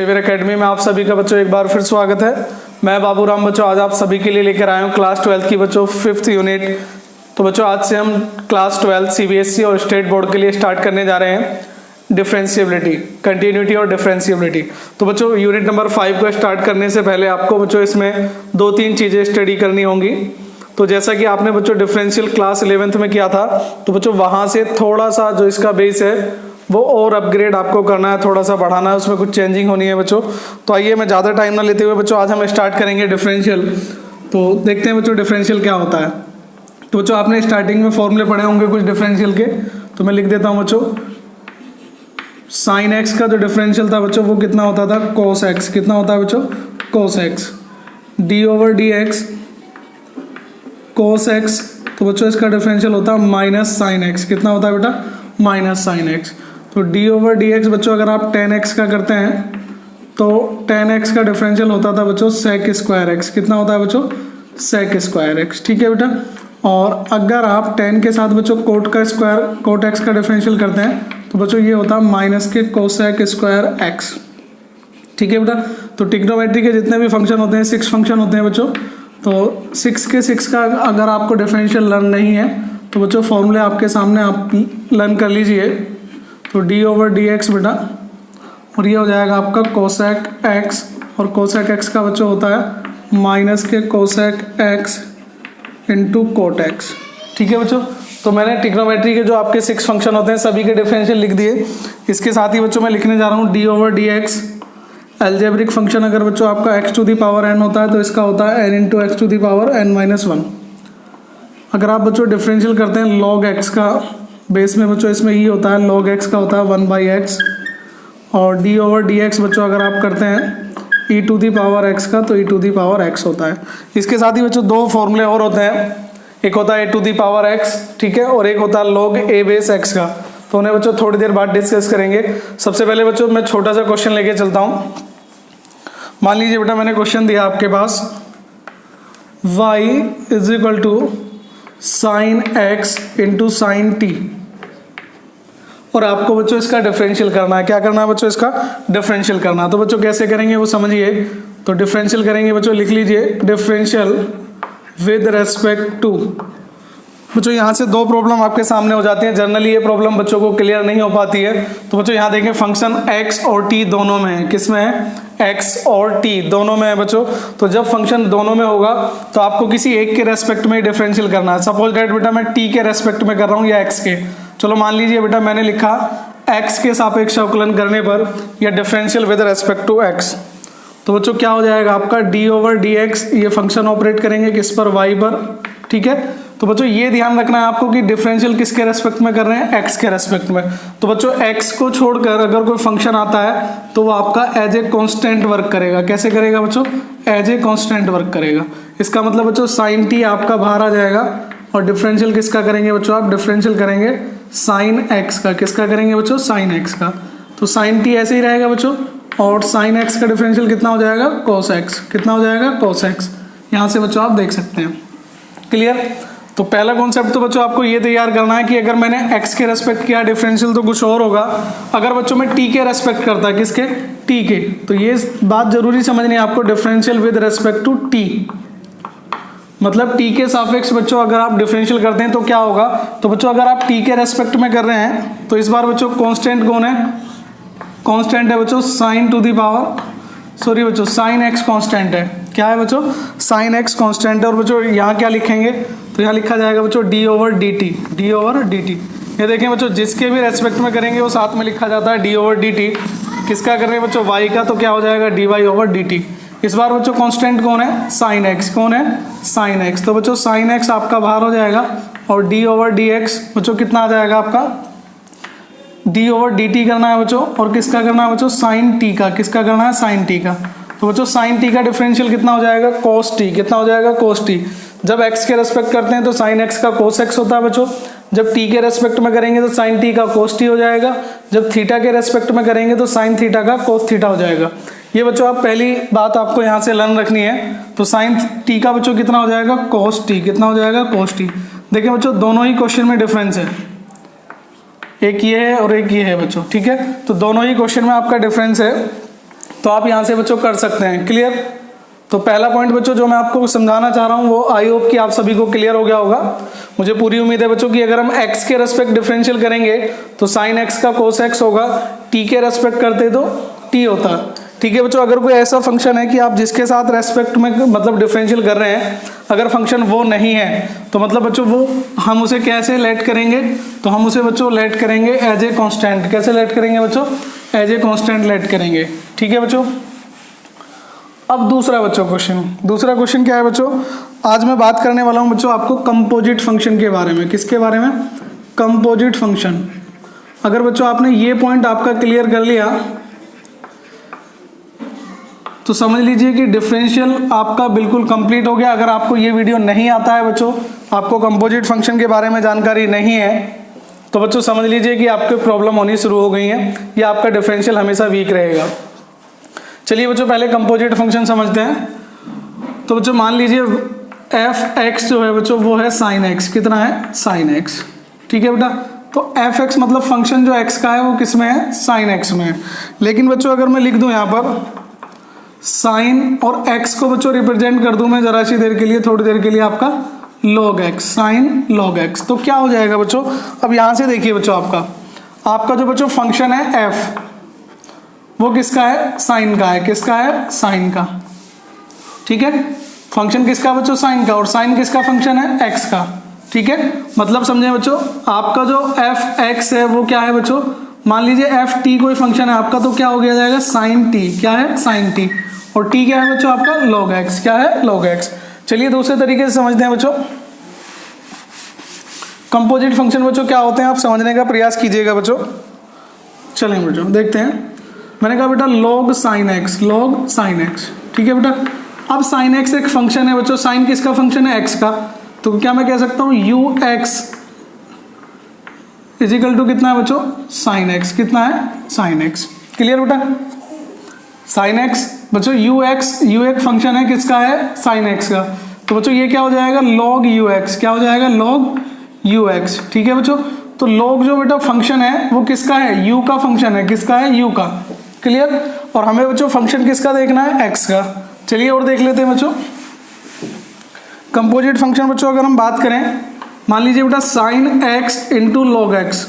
Saviour academy में आप सभी का बच्चों एक बार फिर स्वागत है। मैं बाबूराम बच्चों आज आप सभी के लिए लेकर आया हूँ क्लास 12 की बच्चों 5th यूनिट। तो बच्चों आज से हम क्लास 12 सीबीएसई और स्टेट बोर्ड के लिए स्टार्ट करने जा रहे हैं डिफरेंशिएबिलिटी, कंटिन्यूटी और डिफरेंशिएबिलिटी। तो बच्चों यूनिट नंबर 5 को स्टार्ट करने से पहले आपको बच्चों इसमें 2-3 चीज़ें स्टडी करनी होंगी। तो जैसा कि आपने बच्चों डिफरेंशियल क्लास 11th में किया था, तो बच्चों वहाँ से थोड़ा सा जो इसका बेस है वो और अपग्रेड आपको करना है, थोड़ा सा बढ़ाना है, उसमें कुछ चेंजिंग होनी है बच्चों। तो आइए मैं ज़्यादा टाइम ना लेते हुए बच्चों आज हम स्टार्ट करेंगे डिफरेंशियल। तो देखते हैं बच्चों डिफरेंशियल क्या होता है। तो बच्चों आपने स्टार्टिंग में फॉर्मूले पढ़े होंगे कुछ डिफरेंशियल के, तो मैं लिख देता हूँ बच्चों। साइन एक्स का जो डिफरेंशियल था बच्चों वो कितना होता था, कोस एक्स। कितना होता है बच्चों, cos x. D over D x cos x, तो बच्चों इसका डिफरेंशियल होता है माइनस साइन एक्स। कितना होता है बेटा, माइनस साइन एक्स। तो डी ओवर डी एक्स बच्चों अगर आप टेन एक्स का करते हैं तो टेन एक्स का डिफरेंशियल होता था बच्चों सेक स्क्वायर एक्स। कितना होता है बच्चों, सेक स्क्वायर एक्स। ठीक है बेटा। और अगर आप टेन के साथ बच्चों कोट का स्क्वायर कोट एक्स का डिफरेंशियल करते हैं तो बच्चों ये होता है माइनस के कोसेक स्क्वायर एक्स। ठीक है बेटा। तो ट्रिग्नोमेट्री के जितने भी फंक्शन होते हैं 6 फंक्शन होते हैं बच्चों। तो 6 के 6 का अगर आपको डिफरेंशियल लर्न नहीं है तो बच्चों फॉर्मूले आपके सामने आप लर्न कर लीजिए। तो डी ओवर डी एक्स बेटा, और ये हो जाएगा आपका कोसेक एक्स, और कोसेक एक्स का बच्चों होता है माइनस के cosec x into cot x. ठीक है बच्चों। तो मैंने ट्रिग्नोमेट्री के जो आपके 6 फंक्शन होते हैं सभी के डिफरेंशियल लिख दिए। इसके साथ ही बच्चों मैं लिखने जा रहा हूँ D over D X algebraic function. अगर बच्चों आपका X to the power N होता है तो इसका होता है N into X to the power N minus 1। अगर आप बच्चों डिफरेंशियल करते हैं लॉग एक्स का बेस में बच्चों इसमें ये होता है लॉग एक्स का होता है 1/x। और डी ओवर डी एक्स बच्चों अगर आप करते हैं ई टू दी पावर एक्स का तो ई टू दी पावर एक्स होता है। इसके साथ ही बच्चों 2 फॉर्मूले और होते हैं, एक होता है ए टू दी पावर एक्स, ठीक है, और एक होता है लॉग ए बेस एक्स का। तो उन्हें बच्चों थोड़ी देर बाद डिस्कस करेंगे। सबसे पहले बच्चों मैं छोटा सा क्वेश्चन लेके चलता हूँ। मान लीजिए बेटा मैंने क्वेश्चन दिया आपके पास y is equal to sine X into sine T, और आपको बच्चों इसका डिफरेंशियल करना है। क्या करना है बच्चों, इसका डिफरेंशियल करना है। तो बच्चों कैसे करेंगे वो समझिए। तो डिफरेंशियल करेंगे बच्चों, लिख लीजिए डिफरेंशियल विद रेस्पेक्ट टू। बच्चों यहाँ से 2 प्रॉब्लम आपके सामने हो जाती हैं। जनरली ये प्रॉब्लम बच्चों को क्लियर नहीं हो पाती है। तो बच्चों यहाँ देखें फंक्शन x और t दोनों में है। किस में है, x और t दोनों में है बच्चों। तो जब फंक्शन दोनों में होगा तो आपको किसी एक के रेस्पेक्ट में डिफरेंशियल करना है। सपोज दैट बेटा मैं t के रेस्पेक्ट में कर रहा हूँ या x के। चलो मान लीजिए बेटा मैंने लिखा x के सापेक्ष अवकलन करने पर या differential with respect to x। तो बच्चों क्या हो जाएगा आपका डी ओवर डी एक्स, ये फंक्शन ऑपरेट करेंगे किस पर, y पर। ठीक है। तो बच्चों ये ध्यान रखना है आपको कि डिफरेंशियल किसके रेस्पेक्ट में कर रहे हैं, x के रेस्पेक्ट में। तो बच्चों x को छोड़कर अगर कोई फंक्शन आता है तो वो आपका एज ए कांस्टेंट वर्क करेगा। कैसे करेगा बच्चों, एज ए कांस्टेंट वर्क करेगा। इसका मतलब बच्चों साइन टी आपका बाहर आ जाएगा, और डिफरेंशियल किसका करेंगे बच्चों, आप डिफरेंशियल करेंगे साइन x का। किसका करेंगे बच्चों, साइन x का। तो साइन टी ऐसे ही रहेगा बच्चों, और साइन x का डिफरेंशियल कितना हो जाएगा, कोस x। कितना हो जाएगा, कोस x। यहाँ से बच्चों आप देख सकते हैं। क्लियर। तो पहला कॉन्सेप्ट तो बच्चों आपको ये तैयार करना है कि अगर मैंने x के रेस्पेक्ट किया डिफरेंशियल तो कुछ और होगा। अगर बच्चों में t के रेस्पेक्ट करता है, किसके, t के, तो ये बात जरूरी समझनी है आपको, differential with respect to t। मतलब t के सापेक्ष बच्चों अगर आप डिफरेंशियल करते हैं तो क्या होगा। तो बच्चों अगर आप t के रेस्पेक्ट में कर रहे हैं तो इस बार बच्चों कांस्टेंट कौन है, कांस्टेंट है बच्चों sine to the power, sorry बच्चों साइन x कांस्टेंट है। क्या है बच्चों, साइन x कांस्टेंट है। और बच्चों यहाँ क्या लिखेंगे, तो यहाँ लिखा जाएगा बच्चों D over D T. D over D T, ये देखें बच्चों जिसके भी रेस्पेक्ट में करेंगे वो साथ में लिखा जाता है डी ओवर डी टी। किसका कर रहे हैं बच्चों, y का, तो क्या हो जाएगा D Y over D T. इस बार बच्चों कांस्टेंट कौन है, साइन x। कौन है, साइन x। तो बच्चों साइन x आपका बाहर हो जाएगा, और डी ओवर डी एक्स बच्चों कितना आ जाएगा आपका, डी ओवर डी टी करना है बच्चों, और किसका करना है बच्चों, साइन टी का। किसका करना है, साइन टी का। तो बच्चों साइन टी का डिफरेंशियल कितना हो जाएगा, कोस टी। कितना हो जाएगा, कोस टी। जब x के रेस्पेक्ट करते हैं तो साइन x का कोस x होता है बच्चों। जब t के रेस्पेक्ट में करेंगे तो साइन t का कोस t हो जाएगा। जब थीटा के रेस्पेक्ट में करेंगे तो साइन थीटा का कोस थीटा हो जाएगा। ये बच्चों आप पहली बात आपको यहाँ से लर्न रखनी है। तो साइन t का बच्चों कितना हो जाएगा, कोस t। कितना हो जाएगा, कोस t। देखिए बच्चों दोनों ही क्वेश्चन में डिफरेंस है, एक ये है और एक ये है बच्चों। ठीक है। तो दोनों ही क्वेश्चन में आपका डिफरेंस है। तो आप यहाँ से बच्चों कर सकते हैं। क्लियर? तो पहला पॉइंट बच्चों जो मैं आपको समझाना चाह रहा हूँ वो आई होप कि आप सभी को क्लियर हो गया होगा। मुझे पूरी उम्मीद है बच्चों कि अगर हम x के रेस्पेक्ट डिफरेंशियल करेंगे तो sin x का cos x होगा, t के रेस्पेक्ट करते तो t होता। ठीक है बच्चों, अगर कोई ऐसा फंक्शन है कि आप जिसके साथ रेस्पेक्ट में मतलब डिफरेंशियल कर रहे हैं, अगर फंक्शन वो नहीं है तो मतलब बच्चों वो हम उसे कैसे लेट करेंगे, तो हम उसे बच्चों लेट करेंगे एज ए कॉन्स्टेंट। कैसे लेट करेंगे बच्चों? एज ए कॉन्स्टेंट लेट करेंगे। ठीक है बच्चों। अब दूसरा क्वेश्चन क्या है बच्चों? आज मैं बात करने वाला हूं बच्चों आपको कंपोजिट फंक्शन के बारे में। किसके बारे में? Composite function. अगर बच्चों आपने ये पॉइंट आपका क्लियर कर लिया तो समझ लीजिए कि डिफरेंशियल आपका बिल्कुल कंप्लीट हो गया। अगर आपको ये वीडियो नहीं आता है बच्चों, आपको कंपोजिट फंक्शन के बारे में जानकारी नहीं है, तो बच्चों समझ लीजिए कि आपको प्रॉब्लम होनी शुरू हो गई है या आपका डिफरेंशियल हमेशा वीक रहेगा। चलिए बच्चों पहले कंपोजिट फंक्शन समझते हैं। तो बच्चों मान लीजिए एफ एक्स जो है बच्चों वो है साइन एक्स। कितना है? Sine x. ठीक है बेटा, तो एफ एक्स मतलब फंक्शन जो एक्स का है वो किस में है? साइन एक्स में है। लेकिन बच्चों अगर मैं लिख दूं यहाँ पर साइन और एक्स को बच्चों रिप्रेजेंट कर दूं मैं जरा सी देर के लिए, थोड़ी देर के लिए आपका log x, sign log X, तो क्या हो जाएगा बच्चों? अब यहाँ से देखिए बच्चों आपका जो बच्चों फंक्शन है एफ वो किसका है? साइन का है। किसका है? साइन का। ठीक है, फंक्शन किसका बच्चों? साइन का। और साइन किसका फंक्शन है? एक्स का। ठीक है, मतलब समझे बच्चों आपका जो एफ एक्स है वो क्या है बच्चों? मान लीजिए एफ टी कोई फंक्शन है आपका, तो क्या हो गया जाएगा? Sine T. क्या है? Sign T. और टी क्या है बच्चों आपका? Log x. क्या है? Log x. चलिए दूसरे तरीके से समझते हैं बच्चों। कंपोजिट फंक्शन बच्चों क्या होते हैं आप समझने का प्रयास कीजिएगा बच्चों। चलें बच्चों देखते हैं। मैंने कहा बेटा log sin x, log sin x। ठीक है बेटा, अब sin x एक फंक्शन है बच्चों। sin किसका फंक्शन है? x का। तो क्या मैं कह सकता हूँ ux इजिकल टू कितना है बच्चों? sin x। कितना है? sin x। क्लियर बेटा? sin x बच्चों u एक फंक्शन है किसका है? sin x का। तो बच्चों ये क्या हो जाएगा? log ux। क्या हो जाएगा? log ux। ठीक है बच्चों, तो log जो बेटा फंक्शन है वो किसका है? u का फंक्शन है। किसका है? u का। क्लियर? और हमें बच्चों फंक्शन किसका देखना है? x का। चलिए और देख लेते हैं बच्चों कंपोजिट फंक्शन। बच्चों अगर हम बात करें, मान लीजिए बेटा sine x into log X,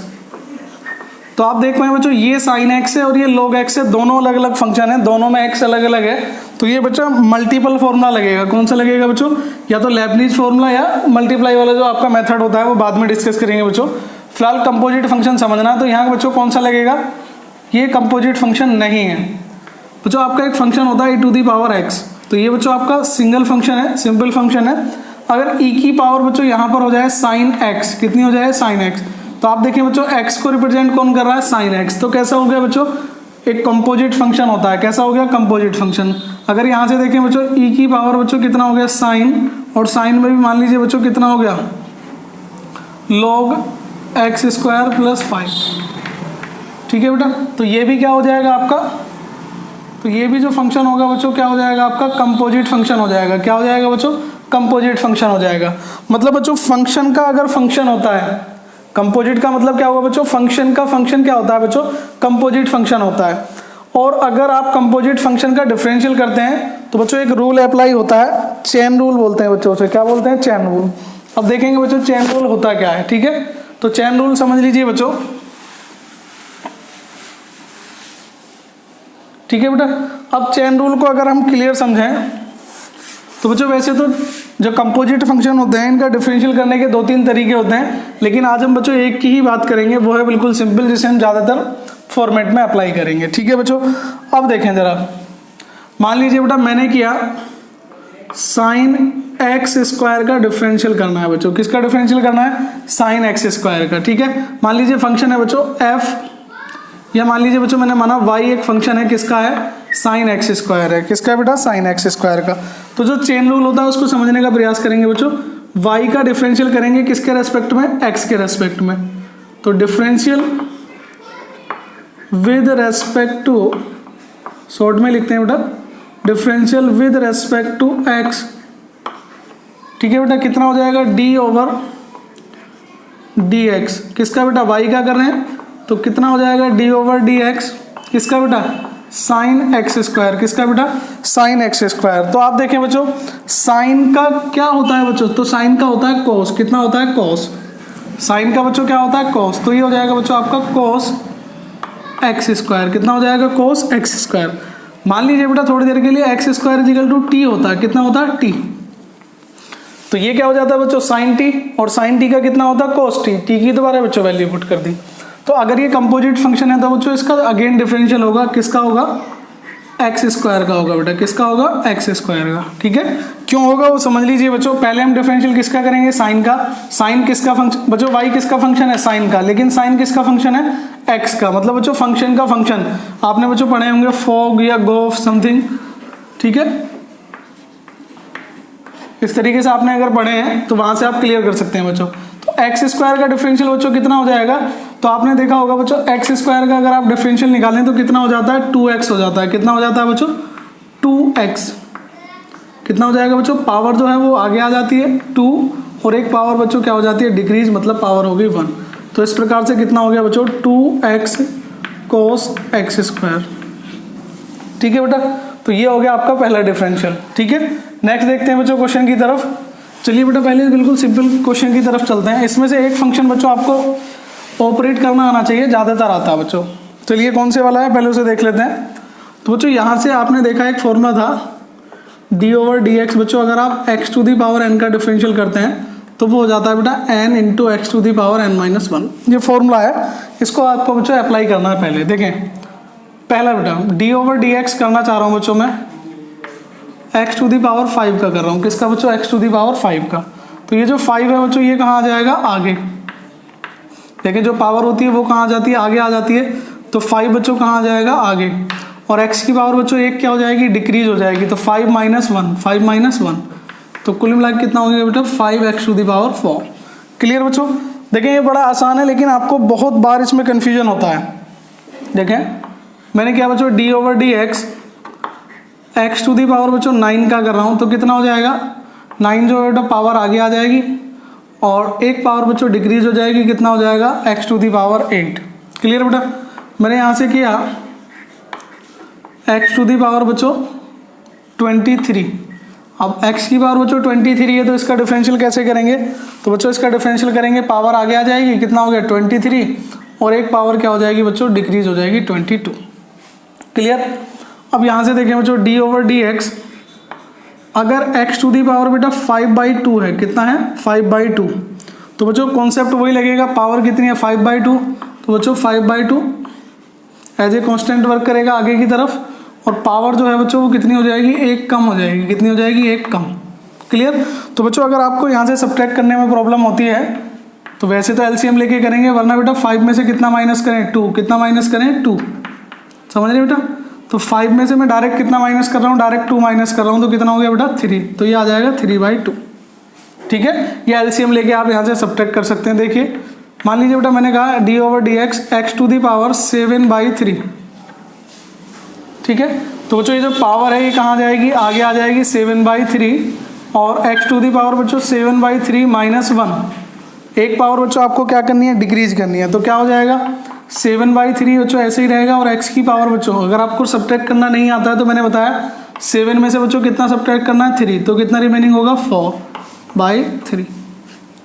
तो आप देख पाए बच्चों ये साइन x है और ये लॉग x है, दोनों अलग अलग फंक्शन है, दोनों में x अलग अलग है। तो ये बच्चा मल्टीपल फॉर्मूला लगेगा। कौन सा लगेगा बच्चों? या तो लेबनीज फॉर्मूला या मल्टीप्लाई वाला जो आपका मेथड होता है वो बाद में डिस्कस करेंगे बच्चों। फिलहाल कंपोजिट फंक्शन समझना। तो यहाँ बच्चों कौन सा लगेगा? ये कंपोजिट फंक्शन नहीं है बच्चों। आपका एक फंक्शन होता है e to the power x, तो ये बच्चों आपका सिंगल फंक्शन है, सिंपल फंक्शन है। अगर e की पावर बच्चों यहाँ पर हो जाए साइन x, कितनी हो जाए? साइन x, तो आप देखिए बच्चों x को रिप्रेजेंट कौन कर रहा है? Sine x। तो कैसा हो गया बच्चों? एक कंपोजिट फंक्शन होता है। कैसा हो गया? Composite function. अगर यहाँ से देखें बच्चों e की पावर बच्चों कितना हो गया? साइन, और साइन में भी मान लीजिए बच्चों कितना हो गया? log x square plus 5। ठीक है बेटा, तो ये भी क्या हो जाएगा आपका? तो ये भी जो फंक्शन होगा बच्चों क्या हो जाएगा आपका? कंपोजिट फंक्शन हो जाएगा। क्या हो जाएगा बच्चों? कंपोजिट फंक्शन हो जाएगा। मतलब बच्चों फंक्शन का अगर फंक्शन होता है, कंपोजिट का मतलब क्या होगा बच्चों? फंक्शन का फंक्शन क्या होता है बच्चों? कंपोजिट फंक्शन होता है। और अगर आप कंपोजिट फंक्शन का डिफरेंशियल करते हैं तो बच्चों एक रूल अप्लाई होता है, चेन रूल बोलते हैं बच्चों। उसे क्या बोलते हैं? Chain rule. अब देखेंगे बच्चों चेन रूल होता क्या है। ठीक है, तो चेन रूल समझ लीजिए बच्चों। ठीक है बेटा, अब चेन रूल को अगर हम क्लियर समझें तो बच्चों वैसे तो जो कंपोजिट फंक्शन होते हैं इनका डिफरेंशियल करने के 2-3 तरीके होते हैं, लेकिन आज हम बच्चों एक की ही बात करेंगे, वो है बिल्कुल सिंपल, जिसे हम ज़्यादातर फॉर्मेट में अप्लाई करेंगे। ठीक है बच्चों, अब देखें ज़रा, मान लीजिए बेटा मैंने किया साइन एक्स स्क्वायर का डिफरेंशियल करना है बच्चों। किसका डिफरेंशियल करना है? साइन एक्स स्क्वायर का। ठीक है, मान लीजिए फंक्शन है बच्चों एफ, या मान लीजिए बच्चों मैंने माना y एक फंक्शन है किसका है? साइन एक्स स्क्वायर है। किसका है बेटा? साइन एक्स स्क्वायर का। तो जो चेन रूल होता है उसको समझने का प्रयास करेंगे बच्चों। y का डिफरेंशियल करेंगे किसके रेस्पेक्ट में? x के रेस्पेक्ट में। तो differential with respect to, short में लिखते हैं बेटा, differential with respect to x। ठीक है बेटा, कितना हो जाएगा? d over dx। किसका बेटा? y का कर रहे हैं तो कितना हो जाएगा? d over dx। किसका बेटा? साइन एक्स स्क्वायर, किसका बेटा, साइन एक्स स्क्वायर। तो आप देखें बच्चों साइन का क्या होता है बच्चों, तो साइन का होता है कॉस, कितना होता है कॉस, साइन का बच्चों क्या होता है कॉस, तो ये हो जाएगा बच्चों आपका कॉस एक्स स्क्वायर, कितना हो जाएगा कॉस एक्स स्क्वायर। मान लीजिए बेटा थोड़ी देर के लिए X square is equal to T होता है, कितना होता है टी, तो ये क्या हो जाता है बच्चों साइन टी, और साइन टी का कितना होता है कॉस टी, टी की दोबारा बच्चों वैल्यू पुट कर दी। तो अगर ये कंपोजिट फंक्शन है तो बच्चों इसका अगेन डिफरेंशियल होगा, किसका होगा, एक्स स्क्वायर का होगा बेटा, किसका होगा, एक्स स्क्वायर का। ठीक है, क्यों होगा वो समझ लीजिए बच्चों। पहले हम डिफरेंशियल किसका करेंगे, साइन का। साइन किसका फंक्शन बच्चों, वाई किसका फंक्शन है, साइन का, लेकिन साइन किसका फंक्शन है, एक्स का, मतलब बच्चों फंक्शन का फंक्शन। आपने बच्चों पढ़े होंगे फॉग या गोफ समथिंग, ठीक है, इस तरीके से आपने अगर पढ़े हैं तो वहां से आप क्लियर कर सकते हैं बच्चों। तो एक्स स्क्वायर का डिफरेंशियल बच्चों कितना हो जाएगा, तो आपने देखा होगा बच्चों एक्स स्क्वायर का अगर आप डिफरेंशियल निकालें तो कितना हो जाता है, 2x हो जाता है, कितना हो जाता है बच्चों 2x, कितना हो जाएगा बच्चों, पावर जो है वो आगे आ जाती है 2 और एक पावर बच्चों क्या हो जाती है डिक्रीज, मतलब पावर हो गई 1। तो इस प्रकार से कितना हो गया बच्चों 2x cos x स्क्वायर। ठीक है बेटा, तो ये हो गया आपका पहला डिफरेंशियल। ठीक है, नेक्स्ट देखते हैं बच्चों क्वेश्चन की तरफ। चलिए बेटा पहले बिल्कुल सिंपल क्वेश्चन की तरफ चलते हैं। इसमें से एक फंक्शन बच्चों आपको ऑपरेट करना आना चाहिए, ज़्यादातर आता है बच्चों। चलिए कौन से वाला है पहले उसे देख लेते हैं। तो बच्चों यहाँ से आपने देखा एक फॉर्मूला था d/dx बच्चों, अगर आप x to the power n का डिफरेंशियल करते हैं तो वो हो जाता है बेटा n into X to the power n-1। ये फॉर्मूला है, इसको आपको बच्चों अप्लाई करना है। पहले देखें, पहला बेटा d/dx करना चाह रहा हूँ बच्चों मैं x टू दी पावर 5 का कर रहा हूँ, किसका बच्चों x टू दी पावर 5 का। तो ये जो 5 है बच्चों ये कहाँ आ जाएगा, आगे। देखिए जो पावर होती है वो कहाँ आ जाती है, आगे आ जाती है। तो 5 बच्चों कहाँ आ जाएगा, आगे। और x की पावर बच्चों एक क्या हो जाएगी, डिक्रीज हो जाएगी। तो 5 - 1, 5 - 1, तो कुल मिला कितना हो गया बेटा 5x to the power 4। Clear बच्चों। देखें ये बड़ा आसान है, लेकिन आपको बहुत बार इसमें कन्फ्यूजन होता है। देखें मैंने क्या बच्चों d/dx x to the power बच्चों 9 का कर रहा हूँ, तो कितना हो जाएगा 9 जो बेटा पावर आगे आ जाएगी और एक पावर बच्चों डिक्रीज हो जाएगी, कितना हो जाएगा x to the power 8। Clear बेटा, मैंने यहाँ से किया x टू दी पावर बच्चों 23। अब x की पावर बच्चों 23 है, तो इसका डिफरेंशियल कैसे करेंगे, तो बच्चों इसका डिफरेंशियल करेंगे, पावर आगे आ जाएगी, कितना हो गया 23 और एक पावर क्या हो जाएगी बच्चों डिक्रीज हो जाएगी 22। क्लियर। अब यहाँ से देखें बच्चों d/dx अगर x टू दी पावर बेटा 5/2 है, कितना है 5/2, तो बच्चों कॉन्सेप्ट वही लगेगा, पावर कितनी है 5/2, तो बच्चों 5/2 एज ए कॉन्स्टेंट वर्क करेगा आगे की तरफ, और पावर जो है बच्चों वो कितनी हो जाएगी, एक कम हो जाएगी, कितनी हो जाएगी, एक कम। क्लियर। तो बच्चों अगर आपको यहाँ से सब्ट्रैक्ट करने में प्रॉब्लम होती है तो वैसे तो एलसीएम लेके करेंगे, वरना बेटा 5 में से कितना माइनस करें 2, कितना माइनस करें 2, समझ रहे बेटा। तो 5 में से मैं डायरेक्ट कितना माइनस कर रहा हूँ, डायरेक्ट 2 माइनस कर रहा हूँ, तो कितना हो गया बेटा 3, तो ये आ जाएगा 3/2। ठीक है, ये एलसीएम लेके आप यहाँ से सब्ट्रैक्ट कर सकते हैं। देखिए मान लीजिए बेटा मैंने कहा d/dx x to the power 7/3। ठीक है, तो बच्चों ये जो पावर है ये कहाँ जाएगी, आगे आ जाएगी 7/3, और x टू दी पावर बच्चों 7/3 - 1, एक पावर बच्चों आपको क्या करनी है, डिक्रीज करनी है। तो क्या हो जाएगा 7/3 बच्चों ऐसे ही रहेगा, और x की पावर बच्चों अगर आपको सब्ट्रैक्ट करना नहीं आता है तो मैंने बताया 7 में से बच्चों कितना सब्ट्रैक्ट करना है 3, तो कितना रिमेनिंग होगा 4/3।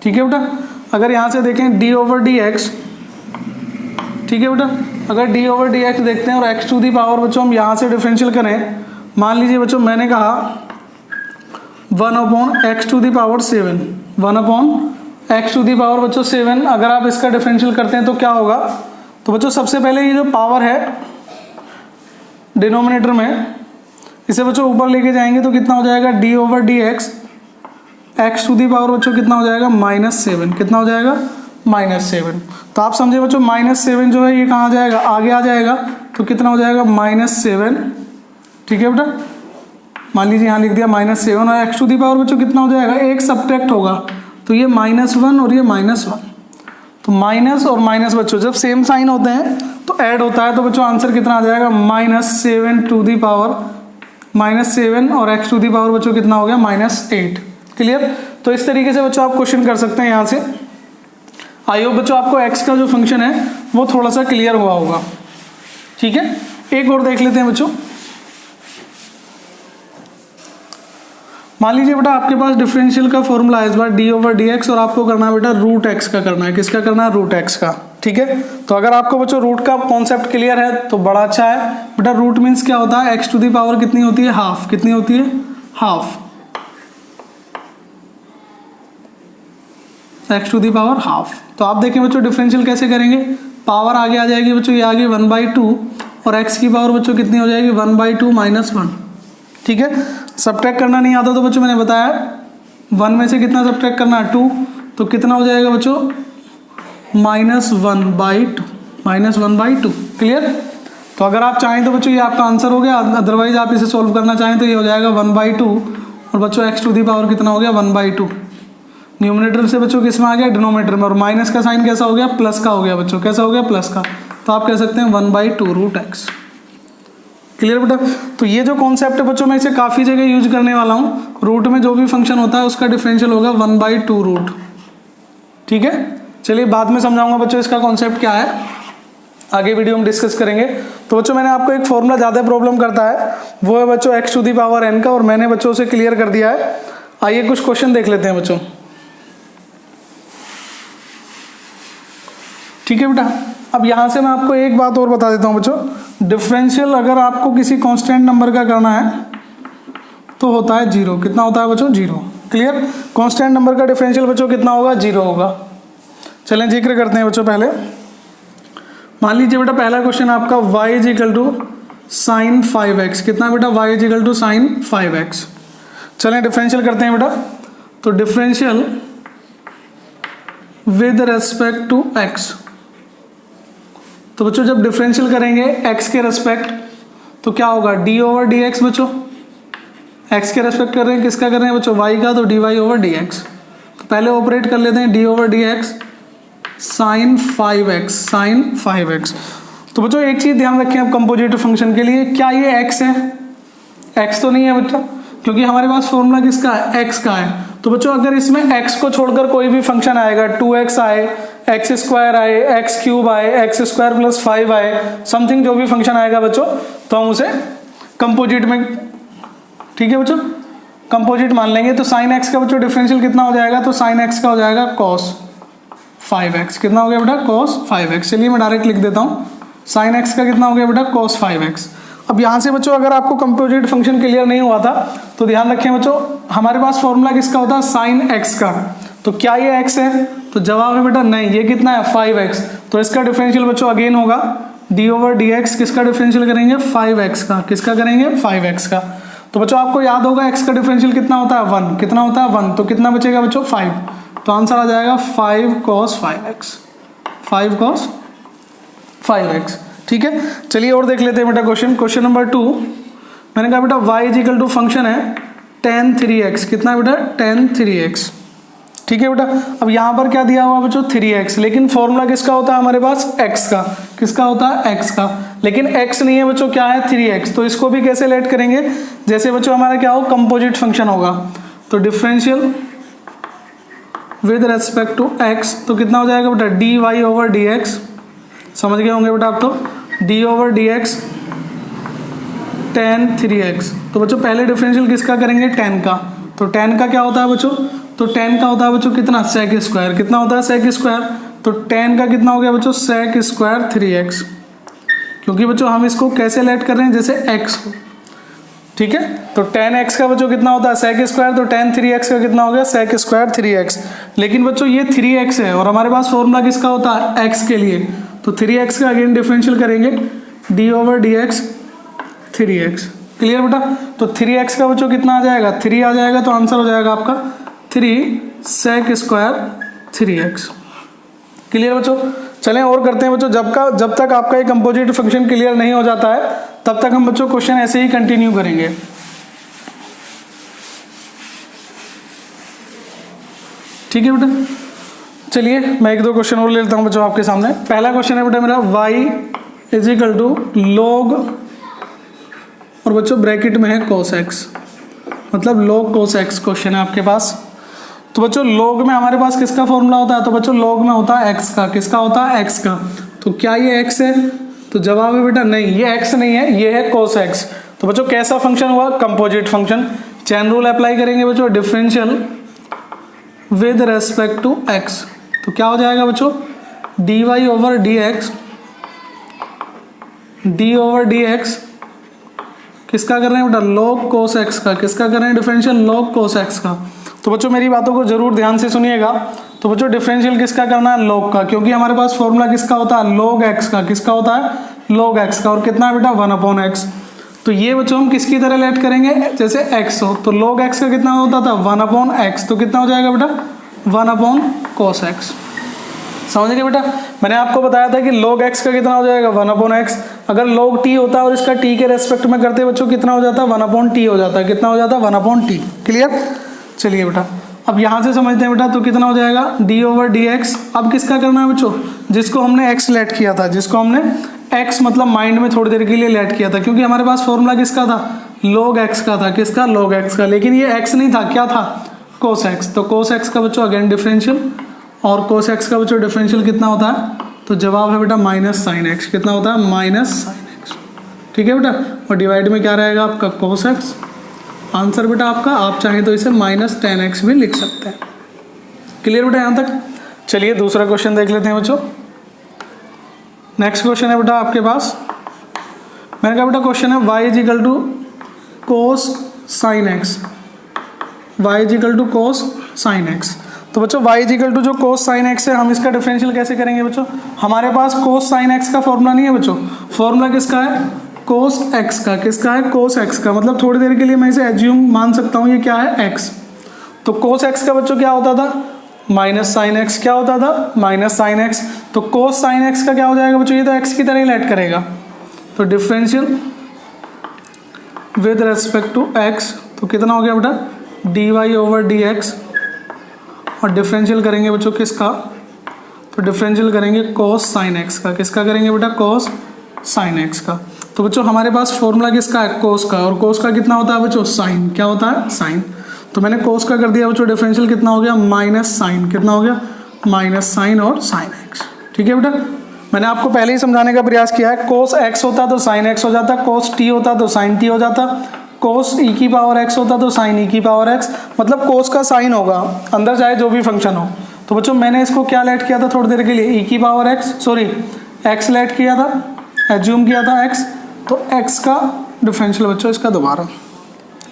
ठीक है बेटा। अगर यहाँ से देखें d/dx, ठीक है बेटा, अगर d/dx देखते हैं और x टू दी पावर बच्चों हम यहाँ से डिफरेंशियल करें, मान लीजिए बच्चों मैंने कहा 1/x to the power 7, 1/x to the power बच्चों 7, अगर आप इसका डिफरेंशियल करते हैं तो क्या होगा, तो बच्चों सबसे पहले ये जो पावर है डिनोमिनेटर में, इसे बच्चों ऊपर लेके जाएंगे तो कितना हो जाएगा d/dx x to the power बच्चों कितना हो जाएगा -7, कितना हो जाएगा -7। तो आप समझे बच्चों -7 जो है ये कहाँ जाएगा, आगे आ जाएगा, तो कितना हो जाएगा -7। ठीक है बेटा, मान लीजिए यहाँ लिख दिया -7, और x टू दी पावर बच्चों कितना हो जाएगा, एक सब्ट्रैक्ट होगा, तो ये -1 और ये -1, तो माइनस और माइनस बच्चों जब सेम साइन होते हैं तो ऐड होता है, तो बच्चों आंसर कितना आ जाएगा -7 टू दी पावर -7, और x टू दी पावर बच्चों कितना हो गया -8। क्लियर। तो इस तरीके से बच्चों आप क्वेश्चन कर सकते हैं यहाँ से। आई होप बच्चों आपको x का जो फंक्शन है वो थोड़ा सा क्लियर हुआ होगा। ठीक है, एक और देख लेते हैं बच्चों। मान लीजिए बेटा आपके पास डिफरेंशियल का फॉर्मूला है इस बार डी ओवर डी एक्स, और आपको करना है बेटा रूट एक्स का करना है। किसका करना है? रूट एक्स का। ठीक है, तो अगर आपको बच्चों रूट का कॉन्सेप्ट क्लियर है तो बड़ा अच्छा है बेटा। रूट मीन्स क्या होता है? एक्स टू दी पावर कितनी होती है? हाफ। कितनी होती है? Half. X to the power half. तो आप देखें बच्चों डिफरेंशियल कैसे करेंगे, पावर आगे आ जाएगी बच्चों, ये आगे 1/2 और एक्स की पावर बच्चों कितनी हो जाएगी? 1/2 - 1। ठीक है, सब्ट्रैक्ट करना नहीं आता तो बच्चों मैंने बताया 1 में से कितना सब्ट्रैक्ट करना है? 2। तो कितना हो जाएगा बच्चों? -1/2। क्लियर? तो अगर आप चाहें तो बच्चों ये आपका आंसर हो गया, अदरवाइज आप इसे सॉल्व करना चाहें तो ये हो जाएगा 1/2 और बच्चों एक्स टू दी पावर कितना हो गया? 1/2। न्यूमरेटर से बच्चों किस में आ गया? डिनोमिनेटर में। और माइनस का साइन कैसा हो गया? प्लस का हो गया बच्चों। कैसा हो गया? प्लस का। तो आप कह सकते हैं 1/2 रूट एक्स। क्लियर बेटा? तो ये जो कॉन्सेप्ट है बच्चों मैं इसे काफ़ी जगह यूज करने वाला हूँ। रूट में जो भी फंक्शन होता है उसका डिफरेंशियल होगा 1/2 रूट। ठीक है, चलिए बाद में समझाऊंगा बच्चों इसका कॉन्सेप्ट क्या है, आगे वीडियो में डिस्कस करेंगे। तो बच्चों मैंने आपको एक फॉर्मूला ज़्यादा प्रॉब्लम करता है, वो है बच्चों X to the power N का, और मैंने बच्चों उसे क्लियर कर दिया है। आइए कुछ क्वेश्चन देख लेते हैं बच्चों। ठीक है बेटा, अब यहाँ से मैं आपको एक बात और बता देता हूँ बच्चों, डिफरेंशियल अगर आपको किसी कांस्टेंट नंबर का करना है तो होता है 0। कितना होता है बच्चों? 0। क्लियर? कांस्टेंट नंबर का डिफरेंशियल बच्चों कितना होगा? 0 होगा। चलें जिक्र करते हैं बच्चों। पहले मान लीजिए बेटा पहला क्वेश्चन आपका y = sin 5x। कितना बेटा? y = sin 5x। चलें डिफरेंशियल करते हैं बेटा। तो differential with respect to x, तो बच्चों जब डिफरेंशियल करेंगे x के रेस्पेक्ट तो क्या होगा? d over D X. बच्चों x के रेस्पेक्ट कर रहे हैं, किसका कर रहे हैं बच्चों? y का, तो dy ओवर डी एक्स। तो पहले ऑपरेट कर लेते हैं d over D x sin 5x। तो बच्चों एक चीज़ ध्यान रखें आप कंपोजिटिव फंक्शन के लिए, क्या ये x है? x तो नहीं है बच्चा, क्योंकि हमारे पास फॉर्मूला किसका है? x का है। तो बच्चों अगर इसमें x को छोड़कर कोई भी फंक्शन आएगा, 2x आए, x² आए, x³ आए, x² + 5 आए, समथिंग जो भी फंक्शन आएगा बच्चों, तो हम उसे कंपोजिट में, ठीक है बच्चों, कंपोजिट मान लेंगे। तो sin x का बच्चों डिफरेंशियल कितना हो जाएगा? तो sin x का हो जाएगा cos 5x। कितना हो गया बेटा? cos 5x। चलिए मैं डायरेक्ट लिख देता हूँ, sin x का कितना हो गया बेटा? cos 5x। अब यहाँ से बच्चों अगर आपको कंपोजिट फंक्शन क्लियर नहीं हुआ था तो ध्यान रखें बच्चों, हमारे पास फॉर्मूला किसका होता है? sin x का। तो क्या ये x है? तो जवाब है बेटा नहीं। ये कितना है? 5x। तो इसका डिफरेंशियल बच्चों अगेन होगा d ओवर डी एक्स। किसका डिफरेंशियल करेंगे? 5x का। किसका करेंगे? 5x का। तो बच्चों आपको याद होगा x का डिफरेंशियल कितना होता है? 1। कितना होता है? 1। तो कितना बचेगा बच्चों? 5। तो आंसर आ जाएगा 5 cos 5x। 5 cos 5x। ठीक है, चलिए और देख लेते हैं बेटा क्वेश्चन नंबर 2। मैंने कहा बेटा y = फंक्शन है tan 3x। कितना बेटा? tan 3x। ठीक है बेटा, अब यहाँ पर क्या दिया हुआ बच्चों? 3x, लेकिन फॉर्मूला किसका होता है हमारे पास? x का। किसका होता है? x का। लेकिन x नहीं है बच्चों, क्या है? 3x। तो इसको भी कैसे लेट करेंगे? जैसे बच्चों हमारा क्या हो? कंपोजिट फंक्शन होगा। तो differential with respect to x, तो कितना हो जाएगा बेटा? dy over D X. समझ गए होंगे बेटा आप तो, d over D X tan 3x। तो बच्चों पहले डिफरेंशियल किसका करेंगे? tan का। तो tan का क्या होता है बच्चों? तो tan का होता है बच्चों कितना? sec²। कितना होता है? sec²। तो tan का कितना हो गया बच्चों? sec² 3x। क्योंकि बच्चों हम इसको कैसे लेट कर रहे हैं? जैसे x को। ठीक है, तो tan x का बच्चों कितना होता है? sec²। तो tan 3x का कितना हो गया? sec² 3x। लेकिन बच्चों ये 3x है और हमारे पास फॉर्मूला किसका होता है? x के लिए। तो 3x का अगेन डिफरेंशियल करेंगे d over D x 3x। Clear बेटा? तो 3x का बच्चों कितना आ जाएगा? 3 आ जाएगा। तो आंसर हो जाएगा आपका 3 sec² 3x। क्लियर बच्चों? चलें और करते हैं बच्चों। जब तक आपका ये कंपोजिट फंक्शन क्लियर नहीं हो जाता है तब तक हम बच्चों क्वेश्चन ऐसे ही कंटिन्यू करेंगे। ठीक है बेटा, चलिए मैं 1-2 क्वेश्चन और ले लेता हूँ बच्चों आपके सामने। पहला क्वेश्चन है बेटा मेरा y = log, और बच्चों ब्रैकेट में है cos x, मतलब log cos x क्वेश्चन है आपके पास। तो बच्चों log में हमारे पास किसका फॉर्मूला होता है? तो बच्चों log में होता है x का। किसका होता है? x का। तो क्या ये x है? तो जवाब है बेटा नहीं, ये x नहीं है, ये है cos x। तो बच्चों कैसा फंक्शन हुआ, composite function. Chain rule apply करेंगे बच्चों, differential with respect to x, तो क्या हो जाएगा बच्चों, dy over dx, d over dx किसका कर रहे हैं बेटा, log cos x का। किसका कर रहे हैं डिफरेंशियल, log cos x का। तो बच्चों मेरी बातों को जरूर ध्यान से सुनिएगा। तो बच्चों डिफरेंशियल किसका करना है, log का, क्योंकि हमारे पास फॉर्मूला किसका होता है, log x का। किसका होता है, log x का। और कितना है बेटा, 1/x। तो ये बच्चों हम किसकी तरह लेट करेंगे, जैसे x हो तो log x का कितना होता था, 1/x। तो कितना हो जाएगा बेटा, 1/cos x। समझ गए बेटा, मैंने आपको बताया था कि log x का कितना हो जाएगा, 1/x। अगर log t होता है और इसका t के रेस्पेक्ट में करते बच्चों कितना हो जाता है, 1/t हो जाता है। कितना हो जाता है, 1/t। क्लियर। चलिए बेटा अब यहाँ से समझते हैं बेटा, तो कितना हो जाएगा, d ओवर dx। अब किसका करना है बच्चों, जिसको हमने x लेट किया था, जिसको हमने x मतलब माइंड में थोड़ी देर के लिए लेट किया था, क्योंकि हमारे पास फॉर्मूला किसका था, log x का था। किसका, log x का। लेकिन ये x नहीं था, क्या था, cos x। तो cos x का बच्चों अगेन डिफरेंशियल, और cos x का बच्चों डिफरेंशियल कितना होता है, तो जवाब है बेटा माइनस साइन x। कितना होता है, माइनस साइन x। ठीक है बेटा, और डिवाइड में क्या रहेगा आपका, cos x। आंसर बेटा आपका, आप चाहें तो इसे -10x भी लिख सकते हैं। क्लियर बेटा यहाँ तक। चलिए दूसरा क्वेश्चन देख लेते हैं बच्चों। नेक्स्ट क्वेश्चन है बेटा आपके पास, मैंने कहा बेटा क्वेश्चन है y is equal to cos sine X, y is equal to cos sine X. तो बच्चों y इज इक्वल टू जो कोस साइन एक्स है, हम इसका डिफरेंशियल कैसे करेंगे बच्चों, हमारे पास कोस साइन एक्स का फॉर्मूला नहीं है बच्चों, फॉर्मूला किसका है, कोस एक्स का। किसका है, कोस एक्स का। मतलब थोड़ी देर के लिए मैं इसे एज्यूम मान सकता हूँ ये क्या है, एक्स। तो कोस एक्स का बच्चों क्या होता था, माइनस साइन एक्स। क्या होता था, माइनस साइन एक्स। तो कोस साइन एक्स का क्या हो जाएगा बच्चों, ये तो एक्स की तरह ही लेट करेगा। तो differential with respect to X, तो कितना हो गया बेटा, D Y over D X. और डिफरेंशियल करेंगे बच्चों किसका, तो डिफरेंशियल करेंगे कोस साइन एक्स का। किसका करेंगे बेटा, कोस साइन एक्स का। तो बच्चों हमारे पास फॉर्मूला किसका है, कोस का। और कोस का कितना होता है बच्चों, साइन। क्या होता है, साइन। तो मैंने कोस का कर दिया बच्चों, डिफरेंशियल कितना हो गया, माइनस साइन। कितना हो गया, माइनस साइन और साइन एक्स। ठीक है बेटा, मैंने आपको पहले ही समझाने का प्रयास किया है। कोस एक्स होता तो साइन एक्स हो जाता, कोस टी होता तो साइन टी हो जाता, कोस ई की पावर एक्स होता तो साइन ई की पावर एक्स। मतलब कोस का साइन होगा अंदर चाहे जो भी फंक्शन हो। तो बच्चों मैंने इसको क्या लेट किया था थोड़ी देर के लिए, ई की power X, sorry X let किया था, एज्यूम किया था एक्स। तो एक्स का डिफरेंशियल बच्चों इसका दोबारा,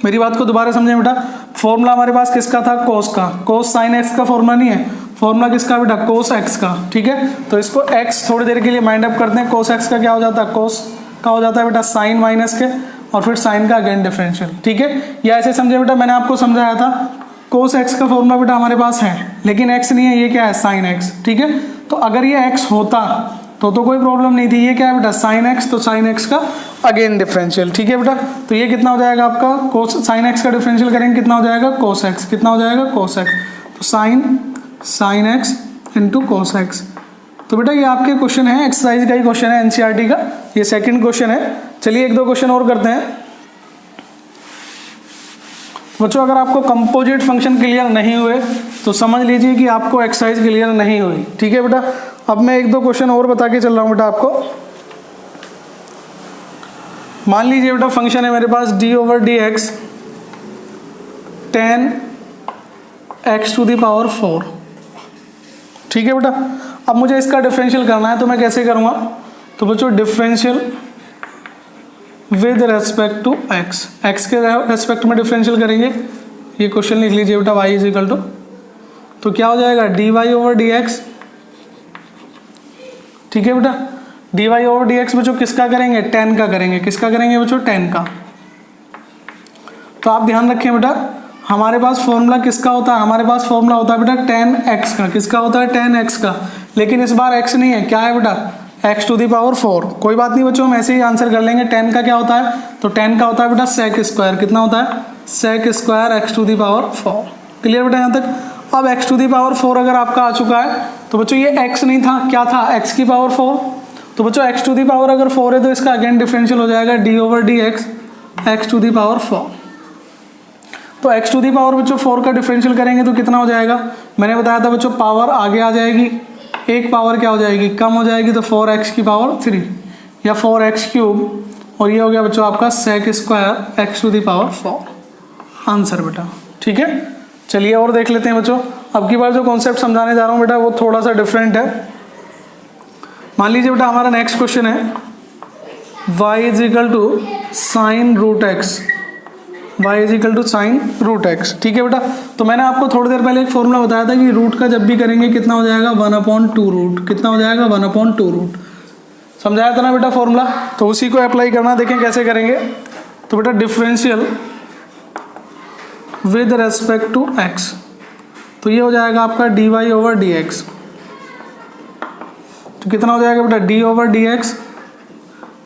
मेरी बात को दोबारा समझें बेटा। फॉर्मूला हमारे पास किसका था, कोस का। कोस साइन एक्स का फॉर्मूला नहीं है, फॉर्मूला किसका बेटा, कोस एक्स का। ठीक है, तो इसको एक्स थोड़ी देर के लिए माइंड अप करते हैं। कोस एक्स का क्या हो जाता है, कोस का हो जाता है बेटा साइन माइनस के, और फिर साइन का अगेन डिफरेंशियल। ठीक है, या ऐसे समझे बेटा, मैंने आपको समझाया था कोस एक्स का फॉर्मूला बेटा हमारे पास है, लेकिन एक्स नहीं है, ये क्या है, साइन एक्स। ठीक है, तो अगर ये एक्स होता तो कोई प्रॉब्लम नहीं थी। ये क्या है बेटा, साइन एक्स, तो साइन एक्स का अगेन डिफरेंशियल। ठीक है बेटा, तो ये कितना हो जाएगा आपका, कोस साइन एक्स का डिफरेंशियल करेंगे कितना हो जाएगा, कोस एक्स। कितना हो जाएगा, कोस एक्स। तो sign X into cos x. तो बेटा ये आपके क्वेश्चन है, एक्सरसाइज का ही क्वेश्चन है, एनसीईआरटी का। ये सेकंड क्वेश्चन है। चलिए एक दो क्वेश्चन और करते हैं बच्चों। अगर आपको कंपोजिट फंक्शन क्लियर नहीं हुए तो समझ लीजिए कि आपको एक्सरसाइज क्लियर नहीं हुई। ठीक है बेटा, अब मैं एक दो क्वेश्चन और बता के चल रहा हूँ बेटा आपको। मान लीजिए बेटा फंक्शन है मेरे पास D over D X 10x to the power 4। ठीक है बेटा, अब मुझे इसका डिफरेंशियल करना है, तो मैं कैसे करूँगा, तो बच्चों differential with respect to X, X के रेस्पेक्ट में डिफरेंशियल करेंगे। ये क्वेश्चन लिख लीजिए बेटा, y इज इक्वल टू, तो क्या हो जाएगा, D Y over D X. ठीक है बेटा, D Y over D X बच्चों किसका करेंगे, 10 का करेंगे। किसका करेंगे बच्चों, 10 का। तो आप ध्यान रखें बेटा, हमारे पास फॉर्मूला किसका होता है, हमारे पास फॉर्मूला होता है बेटा 10x का। किसका होता है, 10x का। लेकिन इस बार x नहीं है, क्या है बेटा, x टू दी पावर 4। कोई बात नहीं बच्चों, हम ऐसे ही आंसर कर लेंगे। 10 का क्या होता है, तो 10 का होता है बेटा sec स्क्वायर। कितना होता है, sec square x to the power 4। Clear बेटा यहाँ तक। अब x टू दी पावर 4 अगर आपका आ चुका है, तो बच्चों ये x नहीं था, क्या था, x की पावर 4। तो बच्चों x टू दी पावर अगर 4 है तो इसका अगेन डिफरेंशियल हो जाएगा d over D X, x to the power 4। तो x टू दी पावर बच्चों 4 का डिफरेंशियल करेंगे तो कितना हो जाएगा, मैंने बताया था बच्चों पावर आगे आ जाएगी, एक पावर क्या हो जाएगी, कम हो जाएगी, तो 4x की पावर 3। या 4x³ और ये हो गया बच्चों आपका sec स्क्वायर x⁴ आंसर बेटा। ठीक है, चलिए और देख लेते हैं बच्चों। अब की बार जो कॉन्सेप्ट समझाने जा रहा हूँ बेटा वो थोड़ा सा डिफरेंट है। मान लीजिए बेटा हमारा नेक्स्ट क्वेश्चन है y = sin √x, y = sin √x। ठीक है बेटा, तो मैंने आपको थोड़ी देर पहले एक फॉर्मूला बताया था कि रूट का जब भी करेंगे कितना हो जाएगा 1/2 कितना हो जाएगा 1/2 समझाया था ना बेटा फॉर्मूला, तो उसी को अप्लाई करना। देखें कैसे करेंगे। तो बेटा differential with respect to x, तो ये हो जाएगा आपका dy/dx। तो कितना हो जाएगा बेटा d/dx,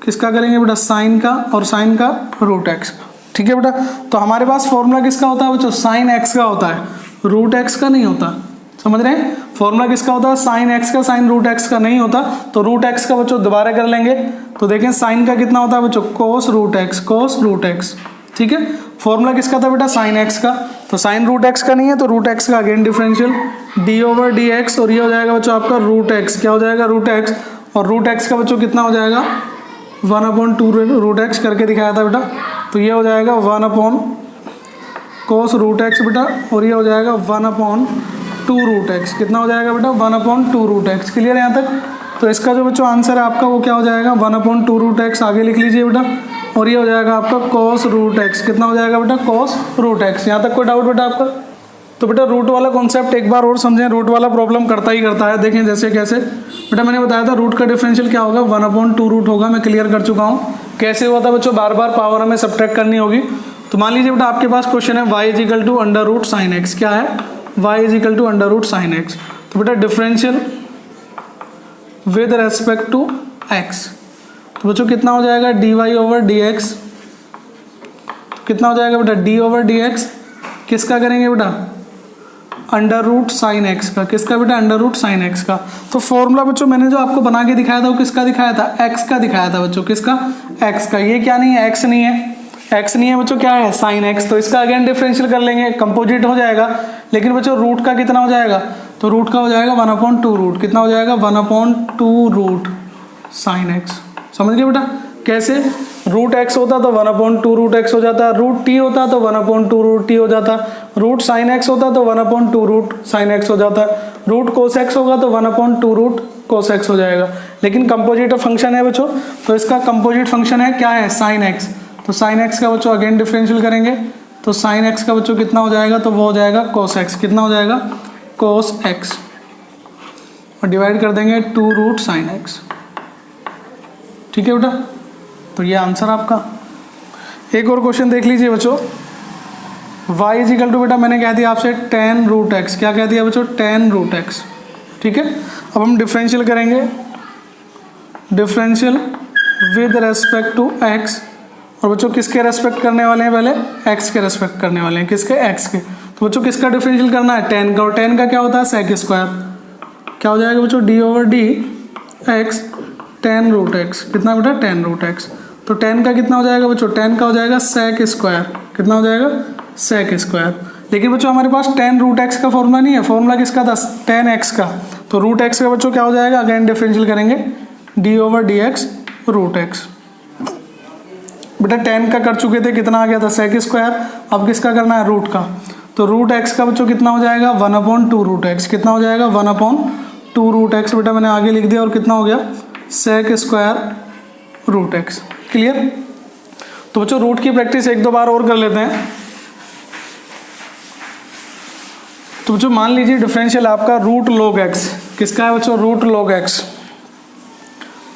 किसका करेंगे बेटा साइन का, और साइन का √x का। ठीक है बेटा, तो हमारे पास फॉर्मूला किसका होता है बच्चों, साइन x का होता है, √x का नहीं होता। समझ रहे हैं, फॉर्मूला किसका होता है साइन x का, साइन √x का नहीं होता। तो √x का बच्चों दोबारा कर लेंगे। तो देखें साइन का कितना होता है बच्चों cos √x। ठीक है, फॉर्मूला किसका था बेटा साइन x का, तो साइन √x का नहीं है तो √x का अगेन डिफरेंशियल d/dx, और ये हो जाएगा बच्चों आपका √x। क्या हो जाएगा √x, और √x का बच्चों कितना हो जाएगा 1/2 √x करके दिखाया था बेटा। तो ये हो जाएगा 1/cos √x बेटा, और ये हो जाएगा 1/2 √x। कितना हो जाएगा बेटा 1/2 √x। क्लियर है यहाँ तक। तो इसका जो बच्चों आंसर है आपका वो क्या हो जाएगा 1/2 √x, आगे लिख लीजिए बेटा, और ये हो जाएगा आपका cos √x। कितना हो जाएगा बेटा cos √x। यहाँ तक कोई डाउट बेटा आपका। तो बेटा रूट वाला कॉन्सेप्ट एक बार और समझें, रूट वाला प्रॉब्लम करता ही करता है। देखें जैसे कैसे बेटा मैंने बताया था रूट का डिफरेंशियल क्या होगा 1/2 होगा, मैं क्लियर कर चुका हूँ। कैसे हुआ था बच्चों, बार बार पावर हमें सब्ट्रैक्ट करनी होगी। तो मान लीजिए बेटा आपके पास क्वेश्चन है y = √sin x। क्या है y = √sin x। तो बेटा differential with respect to x, तो बच्चों कितना हो जाएगा dy/dx। कितना हो जाएगा बेटा d/dx, किसका करेंगे बेटा √sin x का। किसका बेटा √sin x का। तो फॉर्मूला बच्चों मैंने जो आपको बना के दिखाया था वो किसका दिखाया था, x का दिखाया था बच्चों। किसका, x का। ये क्या नहीं है, x नहीं है, x नहीं है बच्चों, क्या है sin x। तो इसका अगेन डिफरेंशियल कर लेंगे, कंपोजिट हो जाएगा। लेकिन बच्चों रूट का कितना हो जाएगा, तो रूट का हो जाएगा 1/2 कितना हो जाएगा 1/2 sin x। समझ गए बेटा कैसे, √x होता तो 1/2 √x हो जाता, √t होता तो 1/2 √t हो जाता, √sin x होता तो 1/2 √sin x हो जाता, √cos x होगा तो 1/2 √cos x हो जाएगा। लेकिन कंपोजिट फंक्शन है बच्चों, तो इसका कंपोजिट फंक्शन है क्या है sin x। तो sin x का बच्चों अगेन डिफरेंशियल करेंगे, तो sin x का बच्चों कितना हो जाएगा, तो वो हो जाएगा cos x। कितना हो जाएगा cos x, और डिवाइड कर देंगे 2 √sin x। ठीक है बेटा, तो ये आंसर आपका। एक और क्वेश्चन देख लीजिए बच्चों, y = बेटा मैंने कह दिया आपसे tan √x। क्या कह दिया बच्चों tan √x। ठीक है, अब हम डिफरेंशियल करेंगे, differential with respect to x, और बच्चों किसके रेस्पेक्ट करने वाले हैं, पहले x के रेस्पेक्ट करने वाले हैं। किसके, x के। तो बच्चों किसका डिफरेंशियल करना है tan का, और tan का क्या होता है sec स्क्वायर। क्या हो जाएगा बच्चों d/dx tan √x। कितना बेटा tan √x। तो tan का कितना हो जाएगा बच्चों, tan का हो जाएगा sec स्क्वायर। कितना हो जाएगा sec स्क्वायर। लेकिन बच्चों हमारे पास tan √x का फॉर्मूला नहीं है, फॉर्मूला किसका था tan x का। तो √x का बच्चों क्या हो जाएगा, अगेन डिफरेंशियल करेंगे d/dx √x। बेटा tan का कर चुके थे, कितना आ गया था sec स्क्वायर। अब किसका करना है, रूट का। तो √x का बच्चों कितना हो जाएगा 1/2 √x। कितना हो जाएगा 1/2 √x बेटा मैंने आगे लिख दिया, और कितना हो गया sec स्क्वायर √x। क्लियर। तो बच्चों रूट की प्रैक्टिस एक दो बार और कर लेते हैं। तो बच्चों मान लीजिए डिफरेंशियल आपका √log x। किसका है बच्चों, √log x।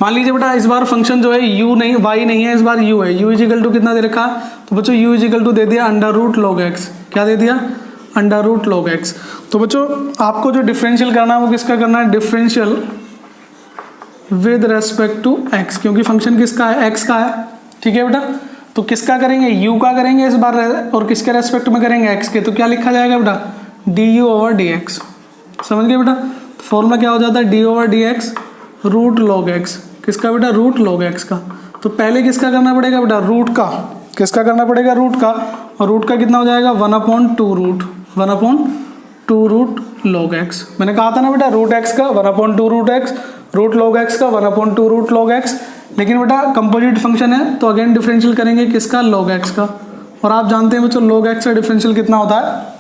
मान लीजिए बेटा इस बार फंक्शन जो है u नहीं y नहीं है, इस बार u है। u = कितना दे रखा, तो बच्चों u = दे दिया √log x। क्या दे दिया, √log x। तो बच्चों आपको जो डिफरेंशियल करना है वो किसका करना है, differential with respect to x, क्योंकि फंक्शन किसका है, x का है। ठीक है बेटा, तो किसका करेंगे, u का करेंगे इस बार, और किसके रेस्पेक्ट में करेंगे, x के। तो क्या लिखा जाएगा बेटा du/dx। समझ गए बेटा, फॉर्मूला क्या हो जाता है d/dx √log x। किसका बेटा, √log x का। तो पहले किसका करना पड़ेगा बेटा, रूट का। किसका करना पड़ेगा, रूट का। और रूट का कितना हो जाएगा 1/2 log x। मैंने कहा था ना बेटा √x का 1/2 √x, √log x का 1/2 √log x। लेकिन बेटा कंपोजिट फंक्शन है तो अगेन डिफरेंशियल करेंगे किसका, log x का। और आप जानते हैं बच्चों log x का डिफरेंशियल कितना होता है,